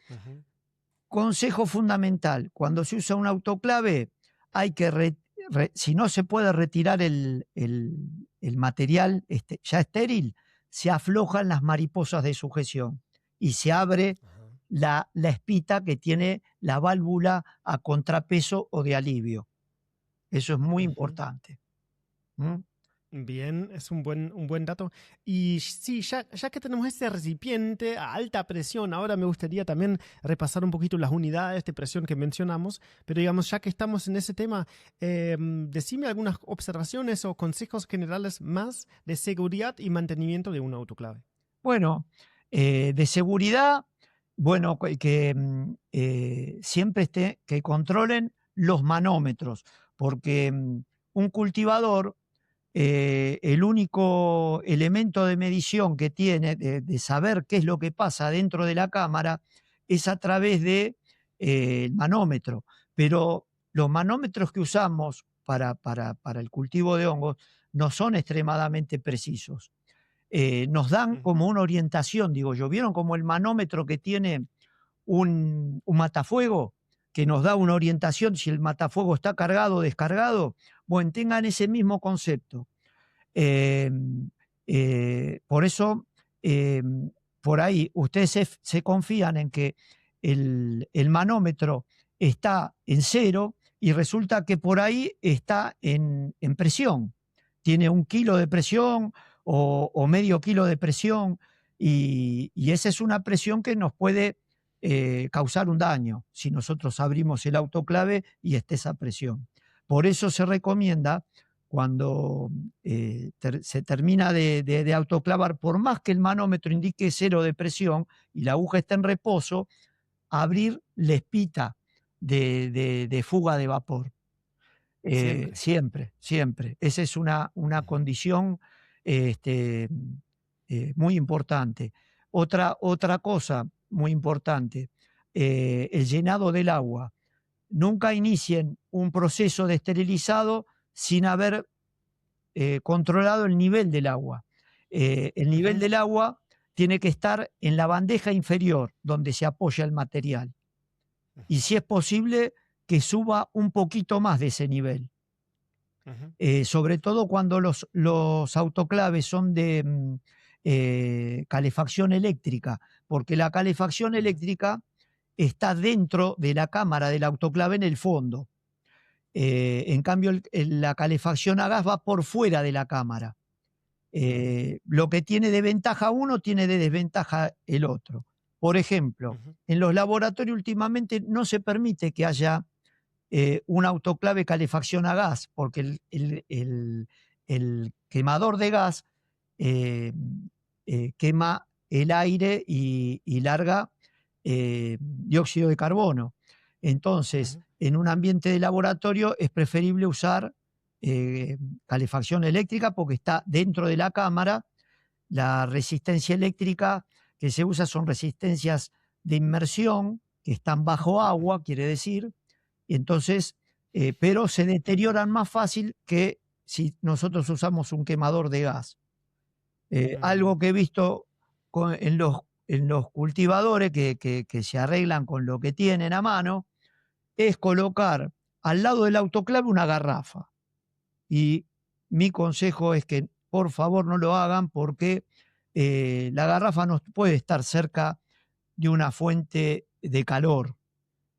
consejo fundamental, cuando se usa un autoclave hay que, si no se puede retirar el material ya estéril, se aflojan las mariposas de sujeción y se abre la espita que tiene la válvula a contrapeso o de alivio. Eso es muy importante. Bien, es un buen dato. Y sí, ya que tenemos este recipiente a alta presión, ahora me gustaría también repasar un poquito las unidades de presión que mencionamos, pero digamos, ya que estamos en ese tema, decime algunas observaciones o consejos generales más de seguridad y mantenimiento de un autoclave. Bueno, de seguridad, bueno, que siempre que controlen los manómetros, porque un cultivador, el único elemento de medición que tiene de saber qué es lo que pasa dentro de la cámara es a través del manómetro. Pero los manómetros que usamos para el cultivo de hongos no son extremadamente precisos. Nos dan como una orientación, digo yo. ¿Vieron como el manómetro que tiene un matafuego que nos da una orientación si el matafuego está cargado o descargado. Bueno, tengan ese mismo concepto. Por eso, por ahí, ustedes se confían en que el manómetro está en 0 y resulta que por ahí está en presión. Tiene 1 kilo de presión o medio kilo de presión y esa es una presión que nos puede causar un daño si nosotros abrimos el autoclave y está esa presión. Por eso se recomienda cuando se termina de autoclavar, por más que el manómetro indique 0 de presión y la aguja está en reposo, abrir la espita de fuga de vapor. Siempre. Siempre. Esa es una condición muy importante. Otra cosa muy importante, el llenado del agua. Nunca inicien un proceso de esterilizado sin haber controlado el nivel del agua. El nivel del agua tiene que estar en la bandeja inferior donde se apoya el material. Y si es posible, que suba un poquito más de ese nivel. Sobre todo cuando los autoclaves son de calefacción eléctrica, porque la calefacción eléctrica está dentro de la cámara del autoclave en el fondo. En cambio, la calefacción a gas va por fuera de la cámara. Lo que tiene de ventaja uno, tiene de desventaja el otro. Por ejemplo, en los laboratorios últimamente no se permite que haya un autoclave calefacción a gas, porque el quemador de gas quema el aire y larga dióxido de carbono. Entonces, en un ambiente de laboratorio es preferible usar calefacción eléctrica porque está dentro de la cámara. La resistencia eléctrica que se usa son resistencias de inmersión que están bajo agua, quiere decir, entonces, pero se deterioran más fácil que si nosotros usamos un quemador de gas. Algo que he visto en los cultivadores que se arreglan con lo que tienen a mano es colocar al lado del autoclave una garrafa. Y mi consejo es que por favor no lo hagan porque la garrafa no puede estar cerca de una fuente de calor.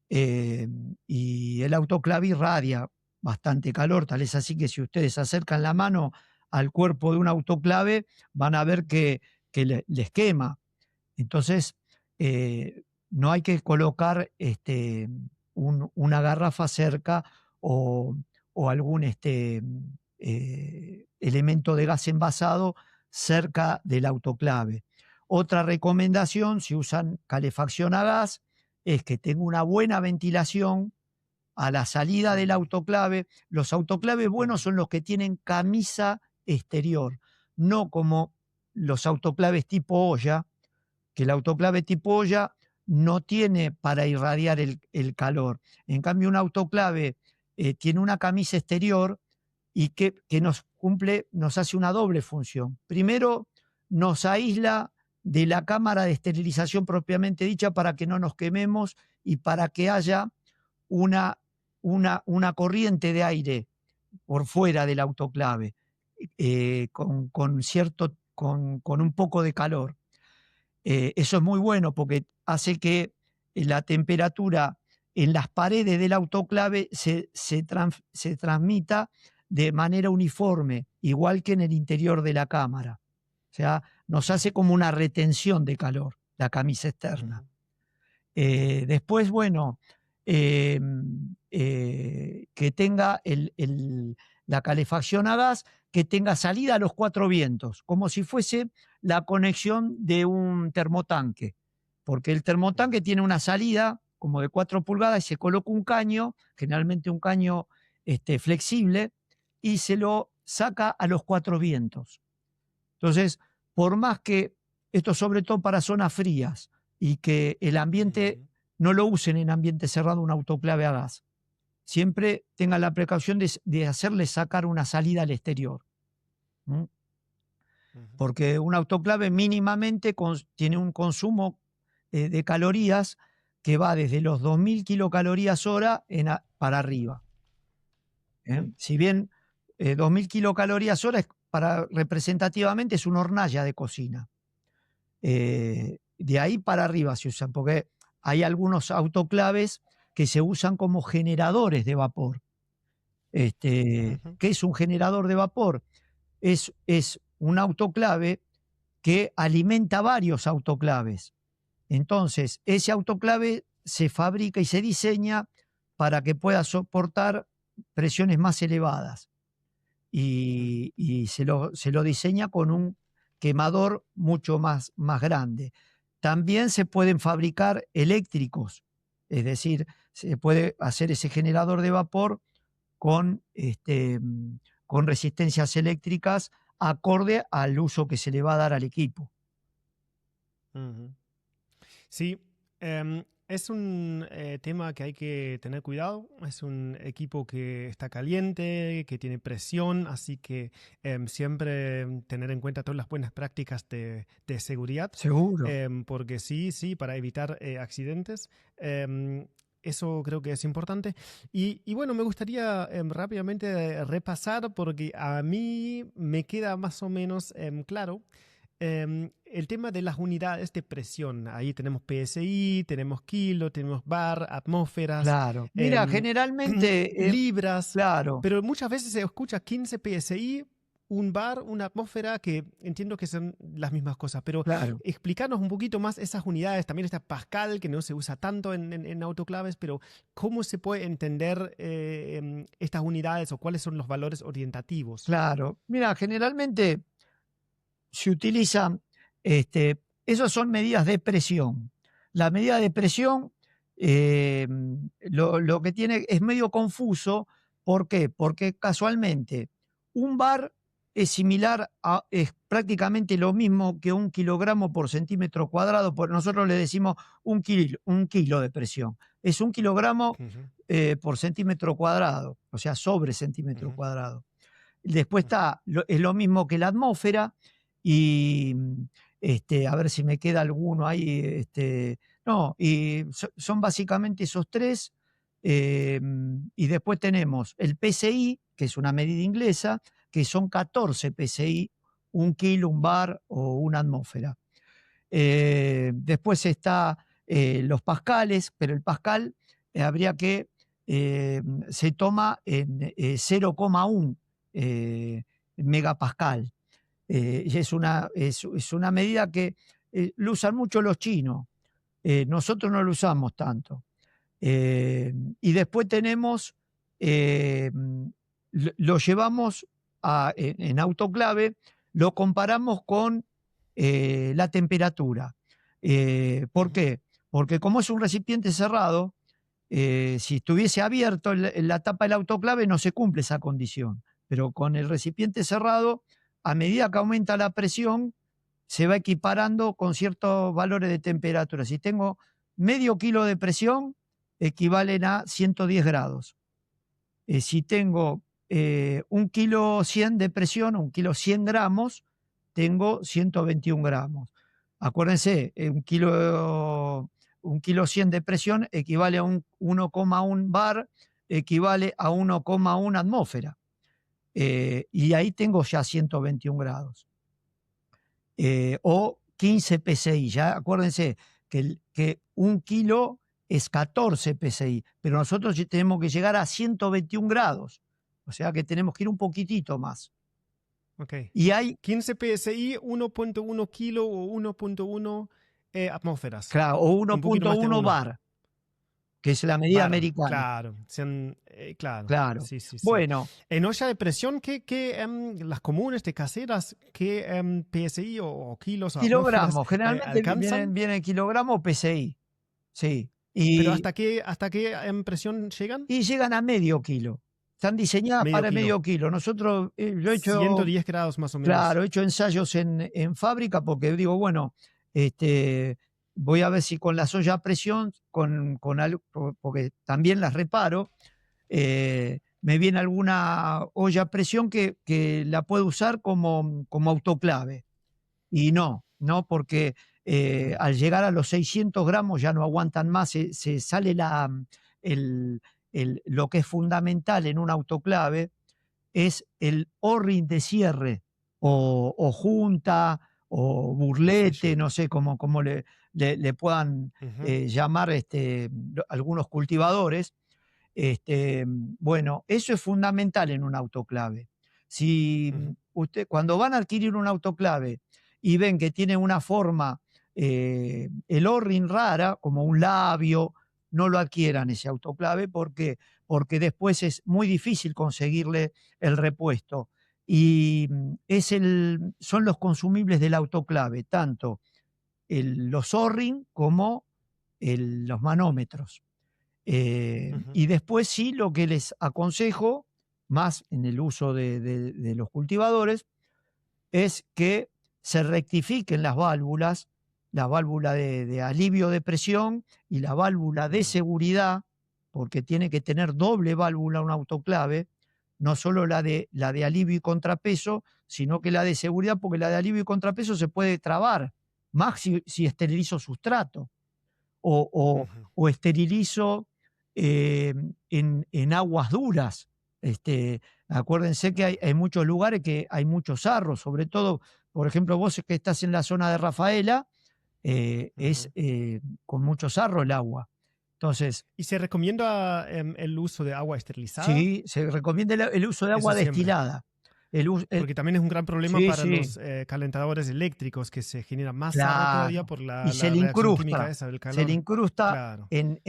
Y el autoclave irradia bastante calor, tal es así que si ustedes acercan la mano al cuerpo de un autoclave van a ver que les quema. Entonces, no hay que colocar una garrafa cerca o algún elemento de gas envasado cerca del autoclave. Otra recomendación, si usan calefacción a gas, es que tenga una buena ventilación a la salida del autoclave. Los autoclaves buenos son los que tienen camisa exterior, no como los autoclaves tipo olla, que el autoclave tipo olla no tiene para irradiar el calor. En cambio, un autoclave tiene una camisa exterior y que nos hace una doble función. Primero, nos aísla de la cámara de esterilización propiamente dicha para que no nos quememos y para que haya una corriente de aire por fuera del autoclave con un poco de calor. Eso es muy bueno porque hace que la temperatura en las paredes del autoclave se transmita de manera uniforme, igual que en el interior de la cámara. O sea, nos hace como una retención de calor, la camisa externa. Después, bueno, que tenga la calefacción a gas, que tenga salida a los 4 vientos, como si fuese la conexión de un termotanque, porque el termotanque tiene una salida como de 4 pulgadas y se coloca un caño, generalmente un caño flexible, y se lo saca a los 4 vientos. Entonces, por más que esto sobre todo para zonas frías y que el ambiente no lo usen en ambiente cerrado un autoclave a gas, siempre tengan la precaución de hacerle sacar una salida al exterior. Porque un autoclave mínimamente tiene un consumo de calorías que va desde los 2000 kilocalorías hora para arriba. Si bien 2000 kilocalorías hora representativamente es una hornalla de cocina. De ahí para arriba se usan, porque hay algunos autoclaves que se usan como generadores de vapor. ¿Qué es un generador de vapor? Es un autoclave que alimenta varios autoclaves. Entonces, ese autoclave se fabrica y se diseña para que pueda soportar presiones más elevadas. Y se lo diseña con un quemador mucho más grande. También se pueden fabricar eléctricos, es decir, se puede hacer ese generador de vapor con resistencias eléctricas acorde al uso que se le va a dar al equipo. Sí, es un tema que hay que tener cuidado. Es un equipo que está caliente, que tiene presión, así que siempre tener en cuenta todas las buenas prácticas de seguridad. Seguro. Porque sí, para evitar accidentes. Eso creo que es importante. Y bueno, me gustaría rápidamente repasar, porque a mí me queda más o menos claro el tema de las unidades de presión. Ahí tenemos PSI, tenemos kilo, tenemos bar, atmósferas. Claro. Mira, generalmente... libras. Claro. Pero muchas veces se escucha 15 PSI, un bar, una atmósfera, que entiendo que son las mismas cosas. Pero claro, explícanos un poquito más esas unidades. También está Pascal, que no se usa tanto en autoclaves, pero ¿cómo se puede entender estas unidades o cuáles son los valores orientativos? Claro. Mira, generalmente se utilizan, esas son medidas de presión. La medida de presión, lo que tiene es medio confuso. ¿Por qué? Porque casualmente un bar es prácticamente lo mismo que 1 kilogramo por centímetro cuadrado. Nosotros le decimos un kilo de presión. Es 1 kilogramo por centímetro cuadrado, o sea, sobre centímetro cuadrado. Después es lo mismo que la atmósfera. Y a ver si me queda alguno ahí. No, y son básicamente esos tres. Y después tenemos el PSI, que es una medida inglesa, que son 14 PSI, 1 kilo, un bar o una atmósfera. Después está los pascales, pero el pascal habría que se toma en 0,1 megapascal. Y es una medida que lo usan mucho los chinos. Nosotros no lo usamos tanto. Y después tenemos, lo llevamos en autoclave, lo comparamos con la temperatura. ¿Por qué? Porque como es un recipiente cerrado, si estuviese abierto la tapa del autoclave no se cumple esa condición. Pero con el recipiente cerrado, a medida que aumenta la presión, se va equiparando con ciertos valores de temperatura. Si tengo medio kilo de presión, equivalen a 110 grados. Si tengo 1 kilo 100 de presión, 1 kilo 100 gramos, tengo 121 gramos. Acuérdense, 1 kilo 100 de presión equivale a 1,1 bar, equivale a 1,1 atmósfera. Y ahí tengo ya 121 grados. O 15 PSI. Ya acuérdense que 1 kilo es 14 PSI, pero nosotros tenemos que llegar a 121 grados. O sea que tenemos que ir un poquitito más. Okay. Y hay 15 PSI, 1.1 kilo o 1.1 atmósferas. Claro, o 1.1 bar, que es la medida americana. Claro. Claro. Sí. Bueno. En olla de presión, las comunes de caseras, ¿qué PSI o kilos o kilogramos? Generalmente viene kilogramo o PSI. Sí. ¿Pero hasta qué presión llegan? Y llegan a medio kilo. Están diseñadas para medio kilo. Nosotros, yo he hecho... 110 grados más o menos. Claro, he hecho ensayos en fábrica porque digo, bueno, voy a ver si con las ollas a presión, con algo, porque también las reparo, me viene alguna olla a presión que la puedo usar como autoclave. Y no, porque Al llegar a los 600 gramos ya no aguantan más, se sale lo que es fundamental en un autoclave, es el O-ring de cierre, o junta, o burlete, no sé cómo le puedan llamar algunos cultivadores. Bueno, eso es fundamental en un autoclave. Si cuando van a adquirir un autoclave y ven que tiene una forma, el O-ring rara, como un labio, no lo adquieran ese autoclave porque después es muy difícil conseguirle el repuesto. Y son los consumibles del autoclave, tanto los O-ring como los manómetros. Y después sí, lo que les aconsejo, más en el uso de los cultivadores, es que se rectifiquen las válvulas, la válvula de alivio de presión y la válvula de seguridad, porque tiene que tener doble válvula un autoclave, no solo la de alivio y contrapeso, sino que la de seguridad, porque la de alivio y contrapeso se puede trabar, más si esterilizo sustrato o esterilizo en aguas duras. Acuérdense que hay muchos lugares que hay muchos sarros, sobre todo, por ejemplo, vos que estás en la zona de Rafaela, es con mucho sarro el agua. Entonces, ¿Y se recomienda el uso de agua esterilizada? Sí, se recomienda el uso de agua destilada. Porque también es un gran problema para los calentadores eléctricos, que se genera más sarro todavía por la reacción química esa del calor. Se le incrusta en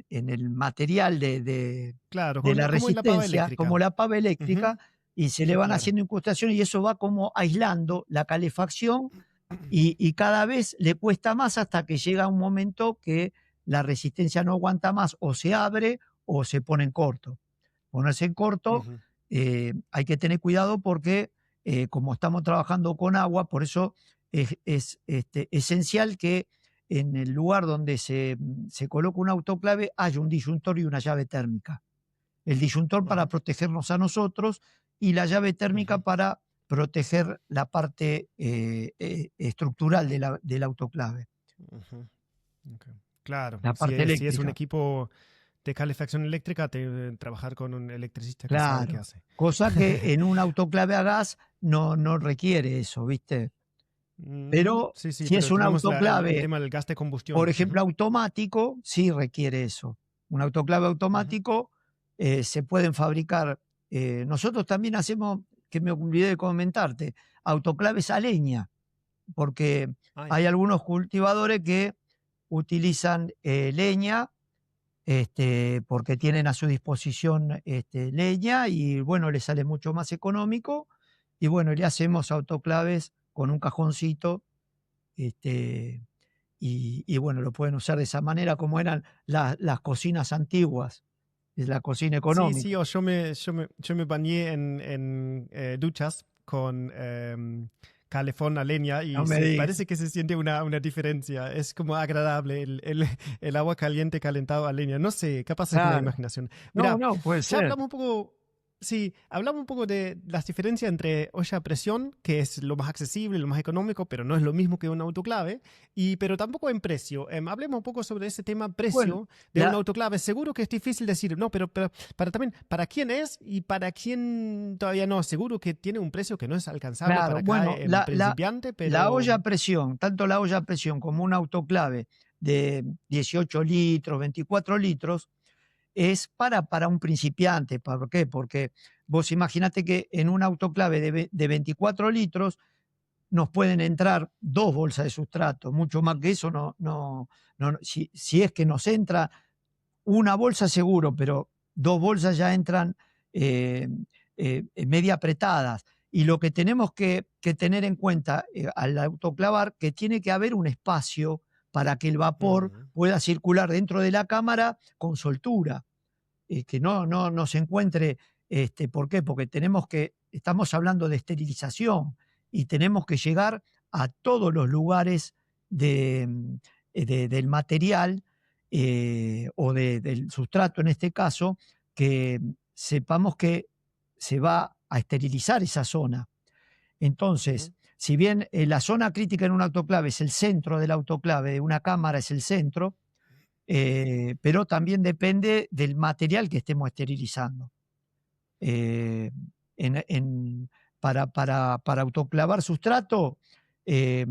el material de la resistencia, como la pava eléctrica, y se le van haciendo incrustaciones, y eso va como aislando la calefacción, y cada vez le cuesta más hasta que llega un momento que la resistencia no aguanta más, o se abre o se pone en corto. Ponerse en corto, hay que tener cuidado porque como estamos trabajando con agua, por eso es esencial que en el lugar donde se coloca un autoclave haya un disyuntor y una llave térmica. El disyuntor para protegernos a nosotros y la llave térmica para proteger la parte estructural del autoclave. Claro, la parte eléctrica. Si es un equipo de calefacción eléctrica, trabajar con un electricista que sabe qué hace. Cosa que en un autoclave a gas no requiere eso, ¿viste? Pero si es un autoclave, el tema del gas de combustión, por ejemplo, automático, sí requiere eso. Un autoclave automático se pueden fabricar. Nosotros también hacemos, que me olvidé de comentarte, autoclaves a leña, porque hay algunos cultivadores que utilizan leña, porque tienen a su disposición leña, y bueno, les sale mucho más económico, y bueno, le hacemos autoclaves con un cajoncito, y bueno, lo pueden usar de esa manera, como eran las cocinas antiguas, es la cocina económica. Sí, yo me bañé en duchas con calefón a leña, y parece que se siente una diferencia. Es como agradable el agua caliente calentado a leña. No sé, ¿qué pasa con la imaginación? Mira, no, puede ser. Hablamos un poco de las diferencias entre olla a presión, que es lo más accesible, lo más económico, pero no es lo mismo que un autoclave, pero tampoco en precio. Hablemos un poco sobre ese tema precio de un autoclave. Seguro que es difícil decir, no, pero para quién es y para quién todavía no. Seguro que tiene un precio que no es alcanzable para cada principiante. Pero la olla a presión, tanto la olla a presión como un autoclave de 18 litros, 24 litros, es para un principiante. ¿Por qué? Porque vos imaginate que en un autoclave de 24 litros nos pueden entrar 2 bolsas de sustrato. Mucho más que eso si es que nos entra una bolsa seguro, pero 2 bolsas ya entran media apretadas. Y lo que tenemos que tener en cuenta al autoclavar, que tiene que haber un espacio para que el vapor pueda circular dentro de la cámara con soltura, que no se encuentre. ¿Por qué? Porque estamos hablando de esterilización, y tenemos que llegar a todos los lugares del material o del sustrato, en este caso, que sepamos que se va a esterilizar esa zona. Entonces, si bien la zona crítica en un autoclave es el centro del autoclave, de una cámara es el centro, pero también depende del material que estemos esterilizando. Eh, para autoclavar sustrato es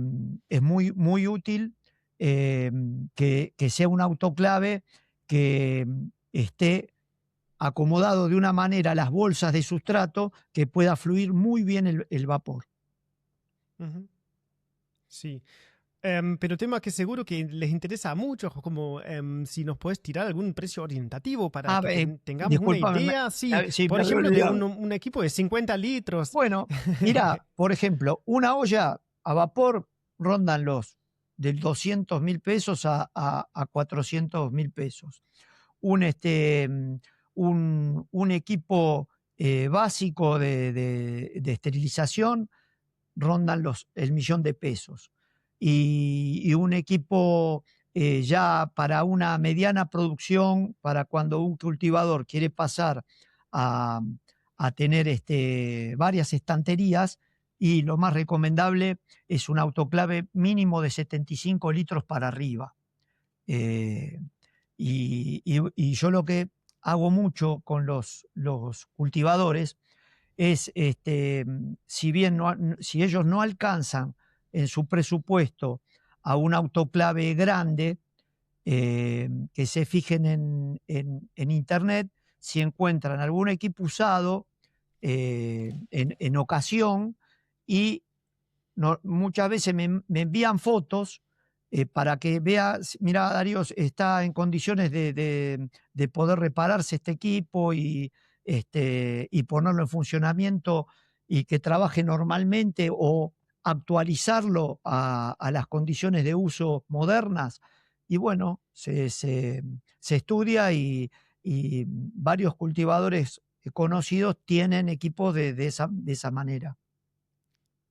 muy útil que sea un autoclave que esté acomodado de una manera a las bolsas de sustrato que pueda fluir muy bien el vapor. Ujú. Sí. Pero tema que seguro que les interesa a muchos, como si nos puedes tirar algún precio orientativo para que tengamos una Discúlpame, idea. Sí, sí, por me había ejemplo, de olvidado. un equipo de 50 litros. Bueno, mira, por ejemplo, una olla a vapor rondan del 200.000 pesos a 400.000 pesos. Un equipo básico de esterilización rondan el 1.000.000 de pesos. Y un equipo ya para una mediana producción, para cuando un cultivador quiere pasar a, a tener varias estanterías, y lo más recomendable es un autoclave mínimo de 75 litros para arriba. Eh, y yo lo que hago mucho con los cultivadores es, si bien si ellos no alcanzan en su presupuesto a un autoclave grande, que se fijen en internet, si encuentran algún equipo usado en ocasión, y muchas veces me envían fotos para que vea, mira, Darío, está en condiciones de poder repararse este equipo y ponerlo en funcionamiento y que trabaje normalmente, o actualizarlo a las condiciones de uso modernas. Y bueno, se estudia, y varios cultivadores conocidos tienen equipos de esa manera.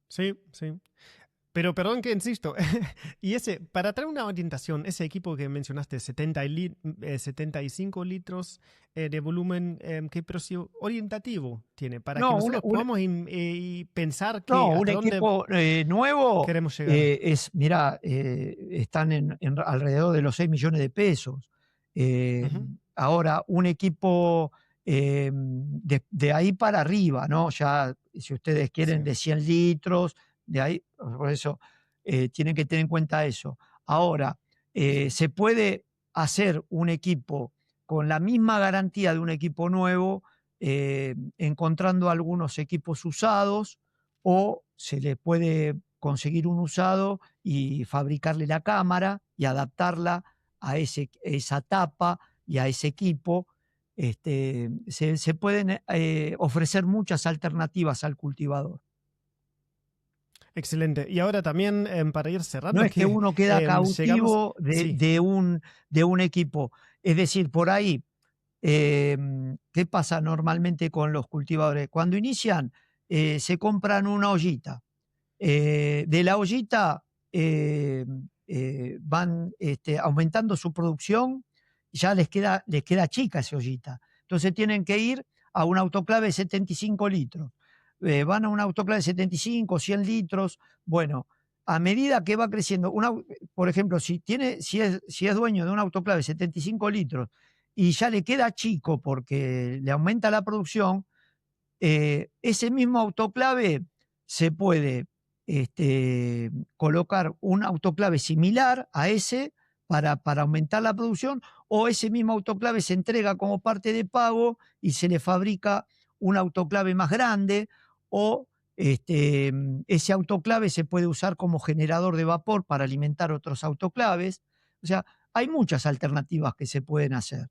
Sí, sí. Pero perdón que insisto, y para traer una orientación, ese equipo que mencionaste, 75 litros de volumen, ¿qué precio orientativo tiene? Para que No, nosotros podamos pensar no, un hasta dónde equipo nuevo queremos llegar. mirá, están alrededor de los 6 millones de pesos. Eh, Ujú. Ahora, un equipo de ahí para arriba, ¿no? Ya, si ustedes Sí. quieren, de 100 litros, de ahí, por eso tienen que tener en cuenta eso. Ahora, Sí. se puede hacer un equipo con la misma garantía de un equipo nuevo, encontrando algunos equipos usados, o se le puede conseguir un usado y fabricarle la cámara y adaptarla a esa tapa y a ese equipo. Se pueden ofrecer muchas alternativas al cultivador. Excelente. Y ahora también, para ir No cerrando, es que que uno queda llegamos. cautivo Sí. de un equipo. Es decir, por ahí, ¿qué pasa normalmente con los cultivadores? Cuando inician, se compran una ollita. De la ollita van aumentando su producción, ya les queda chica esa ollita. Entonces tienen que ir a un autoclave de 75 litros. Van a un autoclave de 75, 100 litros. Bueno, a medida que va creciendo, por ejemplo, si es dueño de un autoclave de 75 litros y ya le queda chico porque le aumenta la producción, ese mismo autoclave se puede colocar un autoclave similar a ese para aumentar la producción, o ese mismo autoclave se entrega como parte de pago y se le fabrica un autoclave más grande, o ese autoclave se puede usar como generador de vapor para alimentar otros autoclaves. O sea, hay muchas alternativas que se pueden hacer.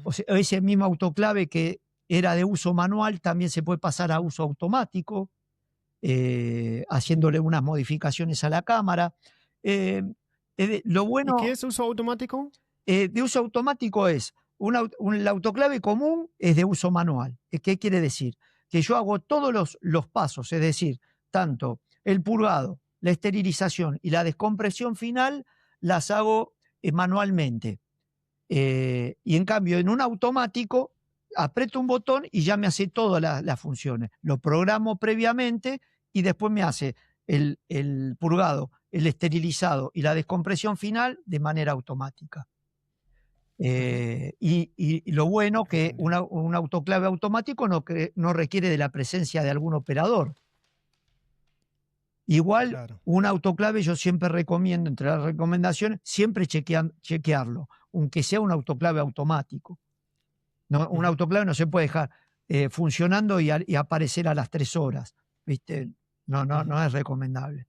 O sea, ese mismo autoclave que era de uso manual también se puede pasar a uso automático, haciéndole unas modificaciones a la cámara. Eh, lo ¿Y qué bueno es uso automático? de uso automático es el autoclave común es de uso manual. ¿Qué quiere decir? Que yo hago todos los pasos, es decir, tanto el purgado, la esterilización y la descompresión final las hago manualmente. Y en cambio, en un automático, aprieto un botón y ya me hace todas las funciones. Lo programo previamente y después me hace el purgado, el esterilizado y la descompresión final de manera automática. Y lo bueno que un autoclave automático no requiere de la presencia de algún operador. Igual, Claro. un autoclave yo siempre recomiendo, entre las recomendaciones, siempre chequearlo, aunque sea un autoclave automático. No, un autoclave no se puede dejar funcionando y aparecer a las 3 horas, ¿viste? No es recomendable.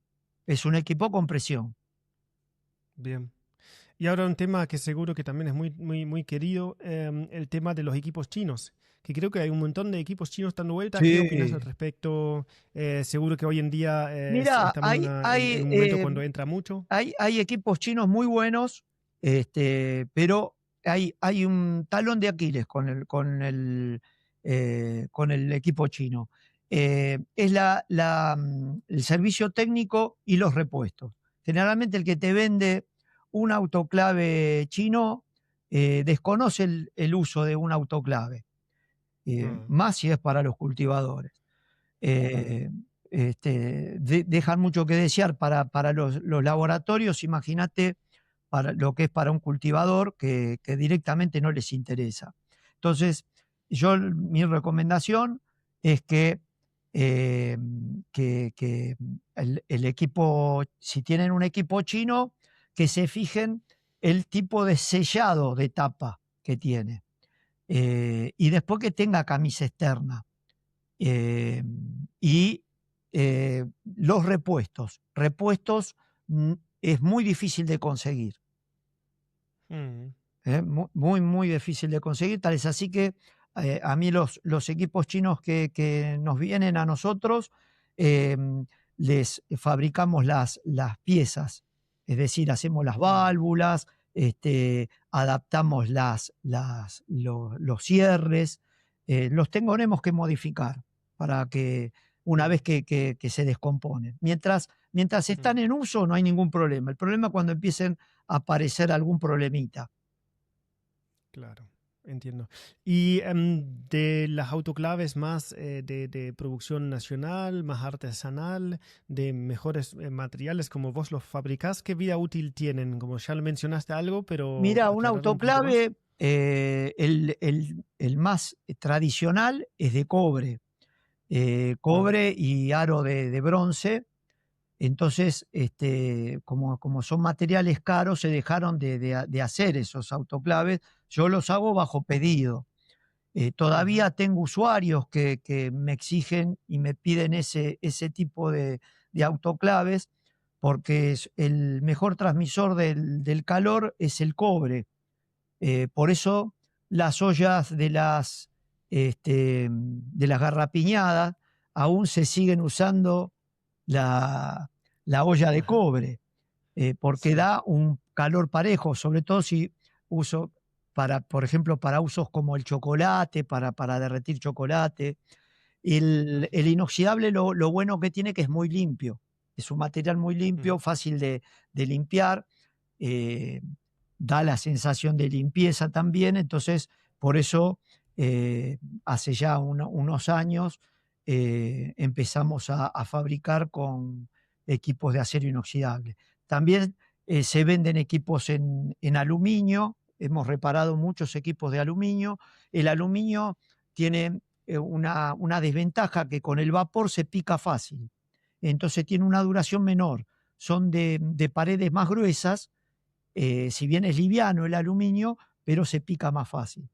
Es un equipo con presión. Bien. Y ahora un tema que seguro que también es muy, muy, muy querido, el tema de los equipos chinos, que creo que hay un montón de equipos chinos dando vuelta. ¿Qué opinas al Sí. respecto? Seguro que hoy en día Mira, estamos en un momento cuando entra mucho. hay equipos chinos muy buenos, pero hay un talón de Aquiles con el equipo chino. Es el servicio técnico y los repuestos. Generalmente el que te vende un autoclave chino desconoce el uso de un autoclave, más si es para los cultivadores. Eh, Dejan mucho que desear para los laboratorios. Imagínate para lo que es para un cultivador que directamente no les interesa. Entonces, mi recomendación es eh, que el equipo, si tienen un equipo chino, que se fijen el tipo de sellado de tapa que tiene. Y después que tenga camisa externa. Y los repuestos. Repuestos es muy difícil de conseguir. Muy, muy difícil de conseguir. Tal es así que a mí los equipos chinos que nos vienen a nosotros, les fabricamos las piezas. Es decir, hacemos las válvulas, adaptamos los cierres. Los tenemos que modificar para que una vez que se descomponen. Mientras están en uso no hay ningún problema. El problema es cuando empiecen a aparecer algún problemita. Claro, entiendo. Y de las autoclaves más de producción nacional, más artesanal, de mejores materiales como vos los fabricás, ¿qué vida útil tienen? Como ya lo mencionaste algo, pero Mira, un aclarar un poquito más. autoclave, el más tradicional es de cobre. Cobre y aro de bronce. Entonces, como son materiales caros, se dejaron de hacer esos autoclaves. Yo los hago bajo pedido. Todavía tengo usuarios que me exigen y me piden ese tipo de autoclaves, porque el mejor transmisor del calor es el cobre. Por eso las ollas de las garrapiñadas aún se siguen usando la olla de cobre, porque Sí. da un calor parejo, sobre todo si uso por ejemplo, para usos como el chocolate, para derretir chocolate. El inoxidable lo bueno que tiene que es muy limpio, es un material muy limpio, fácil de limpiar, eh, da la sensación de limpieza también. Entonces por eso hace ya unos años empezamos a fabricar con equipos de acero inoxidable. También se venden equipos en aluminio. Hemos reparado muchos equipos de aluminio. El aluminio tiene una desventaja, que con el vapor se pica fácil. Entonces tiene una duración menor. Son de paredes más gruesas, si bien es liviano el aluminio, pero se pica más fácil.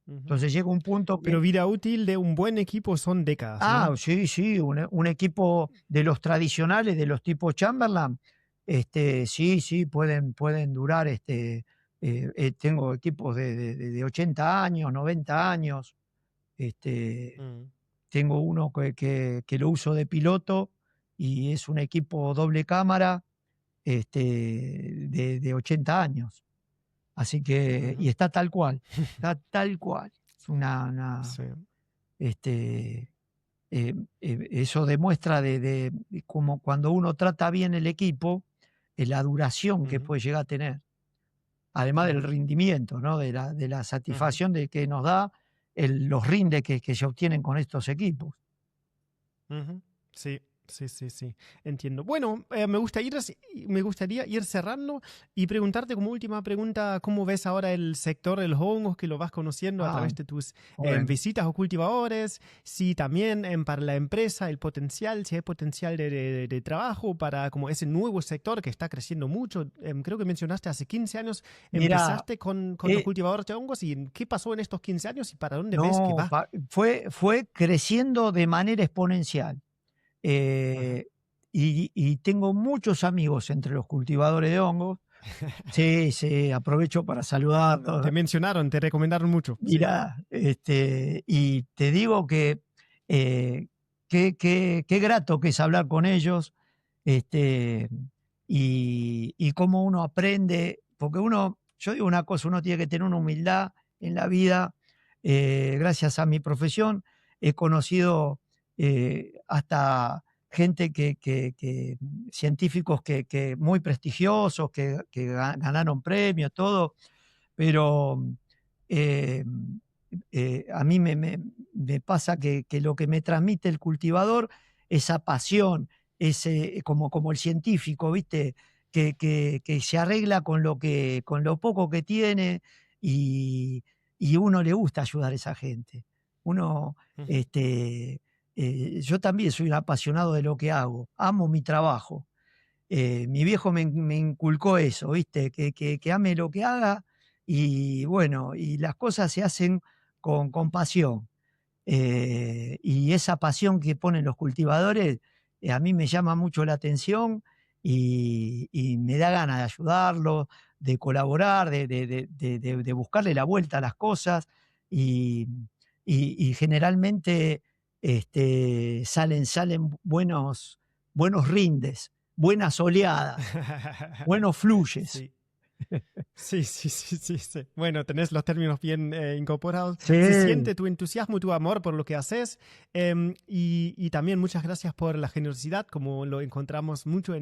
Entonces llega un punto que... Pero vida útil de un buen equipo son décadas, ¿no? Sí, un equipo de los tradicionales, de los tipos Chamberlain, sí, pueden durar. Tengo equipos de 80 años, 90 años. Tengo uno que lo uso de piloto y es un equipo doble cámara, de 80 años. Así que, y está tal cual, Es Sí. eso demuestra de cómo cuando uno trata bien el equipo, la duración que puede llegar a tener. Además del rendimiento, ¿no? De la satisfacción de que nos da los rindes que se obtienen con estos equipos. Sí. Sí, entiendo. Bueno, me gustaría ir cerrando y preguntarte como última pregunta, ¿cómo ves ahora el sector de los hongos que lo vas conociendo a través de tus Bueno. visitas a cultivadores? Si también para la empresa el potencial, si hay potencial de trabajo para como ese nuevo sector que está creciendo mucho. Creo que mencionaste hace 15 años empezaste con los cultivadores de hongos, y ¿qué pasó en estos 15 años y para dónde ves que va? Fue creciendo de manera exponencial. Y tengo muchos amigos entre los cultivadores de hongos. Sí, aprovecho para saludarlos. Te mencionaron, te recomendaron mucho. Mirá, y te digo que qué grato que es hablar con ellos, y cómo uno aprende, porque yo digo una cosa, uno tiene que tener una humildad en la vida. Gracias a mi profesión he conocido hasta gente científicos que muy prestigiosos, que ganaron premios, todo, pero a mí me pasa que lo que me transmite el cultivador, esa pasión, como el científico, ¿viste? Que se arregla con lo poco que tiene, y uno le gusta ayudar a esa gente. Yo también soy un apasionado de lo que hago, amo mi trabajo. Mi viejo me inculcó eso, ¿viste? Que ame lo que haga, y bueno, y las cosas se hacen con pasión. Y esa pasión que ponen los cultivadores, a mí me llama mucho la atención, y me da ganas de ayudarlos, de colaborar, de buscarle la vuelta a las cosas, y generalmente salen buenos rindes, buenas oleadas, buenos fluyes. Sí. Bueno, tenés los términos bien incorporados. Sí. Se siente tu entusiasmo y tu amor por lo que haces. Y también muchas gracias por la generosidad, como lo encontramos mucho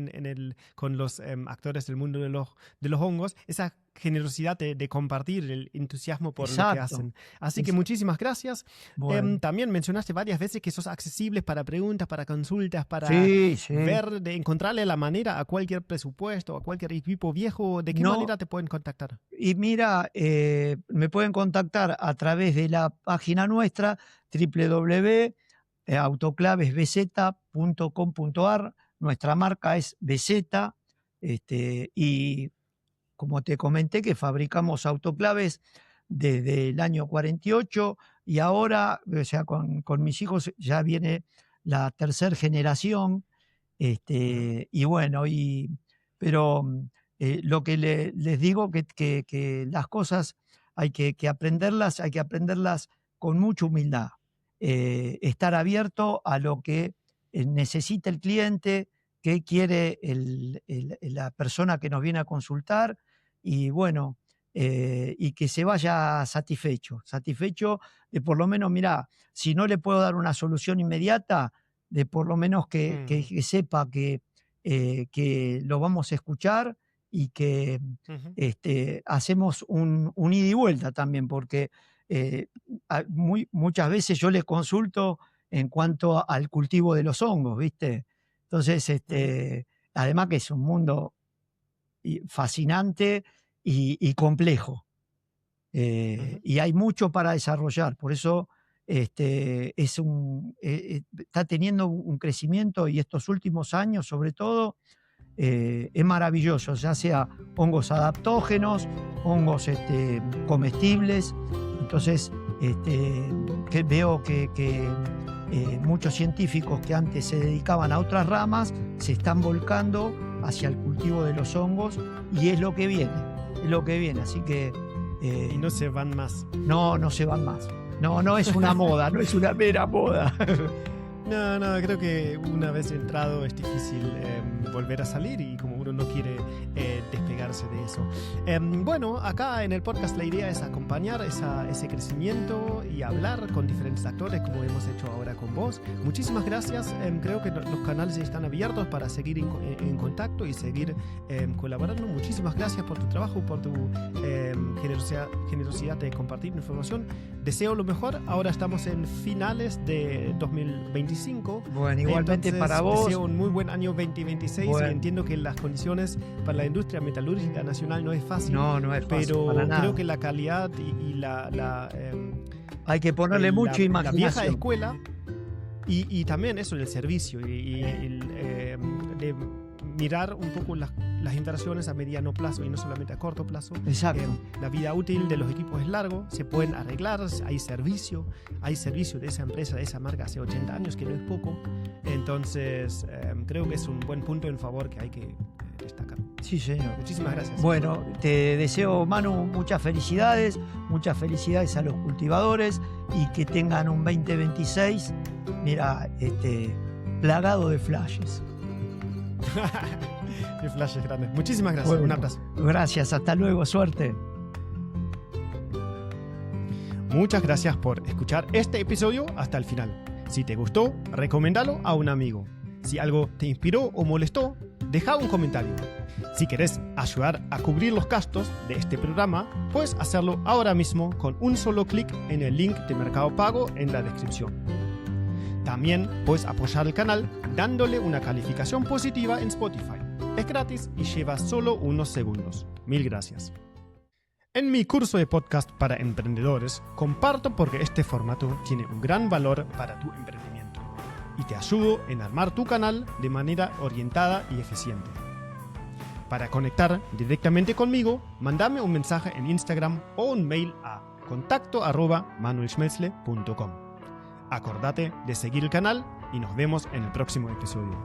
con los actores del mundo de los hongos. Esa generosidad de compartir el entusiasmo por lo que hacen. Así que muchísimas gracias. Bueno. También mencionaste varias veces que sos accesibles para preguntas, para consultas, para ver, de encontrarle la manera a cualquier presupuesto, a cualquier equipo viejo. ¿De qué manera te pueden contactar? Y mira, me pueden contactar a través de la página nuestra, www.autoclavesbz.com.ar. Nuestra marca es BZ, y como te comenté, que fabricamos autoclaves desde el año 48, y ahora, o sea, con mis hijos ya viene la tercera generación, y bueno, pero lo que les digo, que las cosas hay que aprenderlas con mucha humildad, estar abierto a lo que necesita el cliente, qué quiere la persona que nos viene a consultar, y bueno, y que se vaya satisfecho de, por lo menos, mirá, si no le puedo dar una solución inmediata, de por lo menos que sepa que lo vamos a escuchar, y que hacemos un ida y vuelta también, porque muchas veces yo les consulto en cuanto al cultivo de los hongos, ¿viste? Entonces, además que es un mundo fascinante y complejo, y hay mucho para desarrollar, por eso está teniendo un crecimiento, y estos últimos años sobre todo es maravilloso, ya sea hongos adaptógenos, hongos comestibles. Entonces que veo que muchos científicos que antes se dedicaban a otras ramas se están volcando hacia el cultivo de los hongos, y es lo que viene, así que y no se van más. No se van más. No es una moda, no es una mera moda. No, creo que una vez entrado es difícil volver a salir, y como uno no quiere despegarse de eso. Bueno, acá en el podcast la idea es acompañar ese crecimiento y hablar con diferentes actores, como hemos hecho ahora con vos. Muchísimas gracias. Creo que los canales están abiertos para seguir en contacto y seguir colaborando. Muchísimas gracias por tu trabajo, por tu generosidad de compartir información. Deseo lo mejor. Ahora estamos en finales de 2025. 2025. Bueno, igualmente entonces, para vos. Deseo un muy buen año 2026 bueno. y entiendo que las condiciones para la industria metalúrgica nacional no es fácil. No es fácil. Pero para nada. creo que la calidad y hay que ponerle mucha imaginación. La vieja escuela y también eso, el servicio de mirar un poco las inversiones a mediano plazo y no solamente a corto plazo. Exacto. La vida útil de los equipos es largo, se pueden arreglar, hay servicio de esa empresa, de esa marca hace 80 años, que no es poco. Entonces, creo que es un buen punto en favor que hay que destacar. Sí, señor. Muchísimas gracias. Bueno, te deseo, Manu, muchas felicidades a los cultivadores y que tengan un 2026, mira, plagado de flashes. De flashes grandes. Muchísimas gracias. Bueno, un abrazo. Gracias, hasta luego, suerte. Muchas gracias por escuchar este episodio hasta el final. Si te gustó, recomiéndalo a un amigo. Si algo te inspiró o molestó, deja un comentario. Si querés ayudar a cubrir los gastos de este programa, puedes hacerlo ahora mismo con un solo clic en el link de Mercado Pago en la descripción. También puedes apoyar el canal dándole una calificación positiva en Spotify. Es gratis y lleva solo unos segundos. Mil gracias. En mi curso de podcast para emprendedores, comparto porque este formato tiene un gran valor para tu emprendimiento y te ayudo en armar tu canal de manera orientada y eficiente. Para conectar directamente conmigo, mándame un mensaje en Instagram o un mail a contacto@manuelschmelzle.com. Acordate de seguir el canal y nos vemos en el próximo episodio.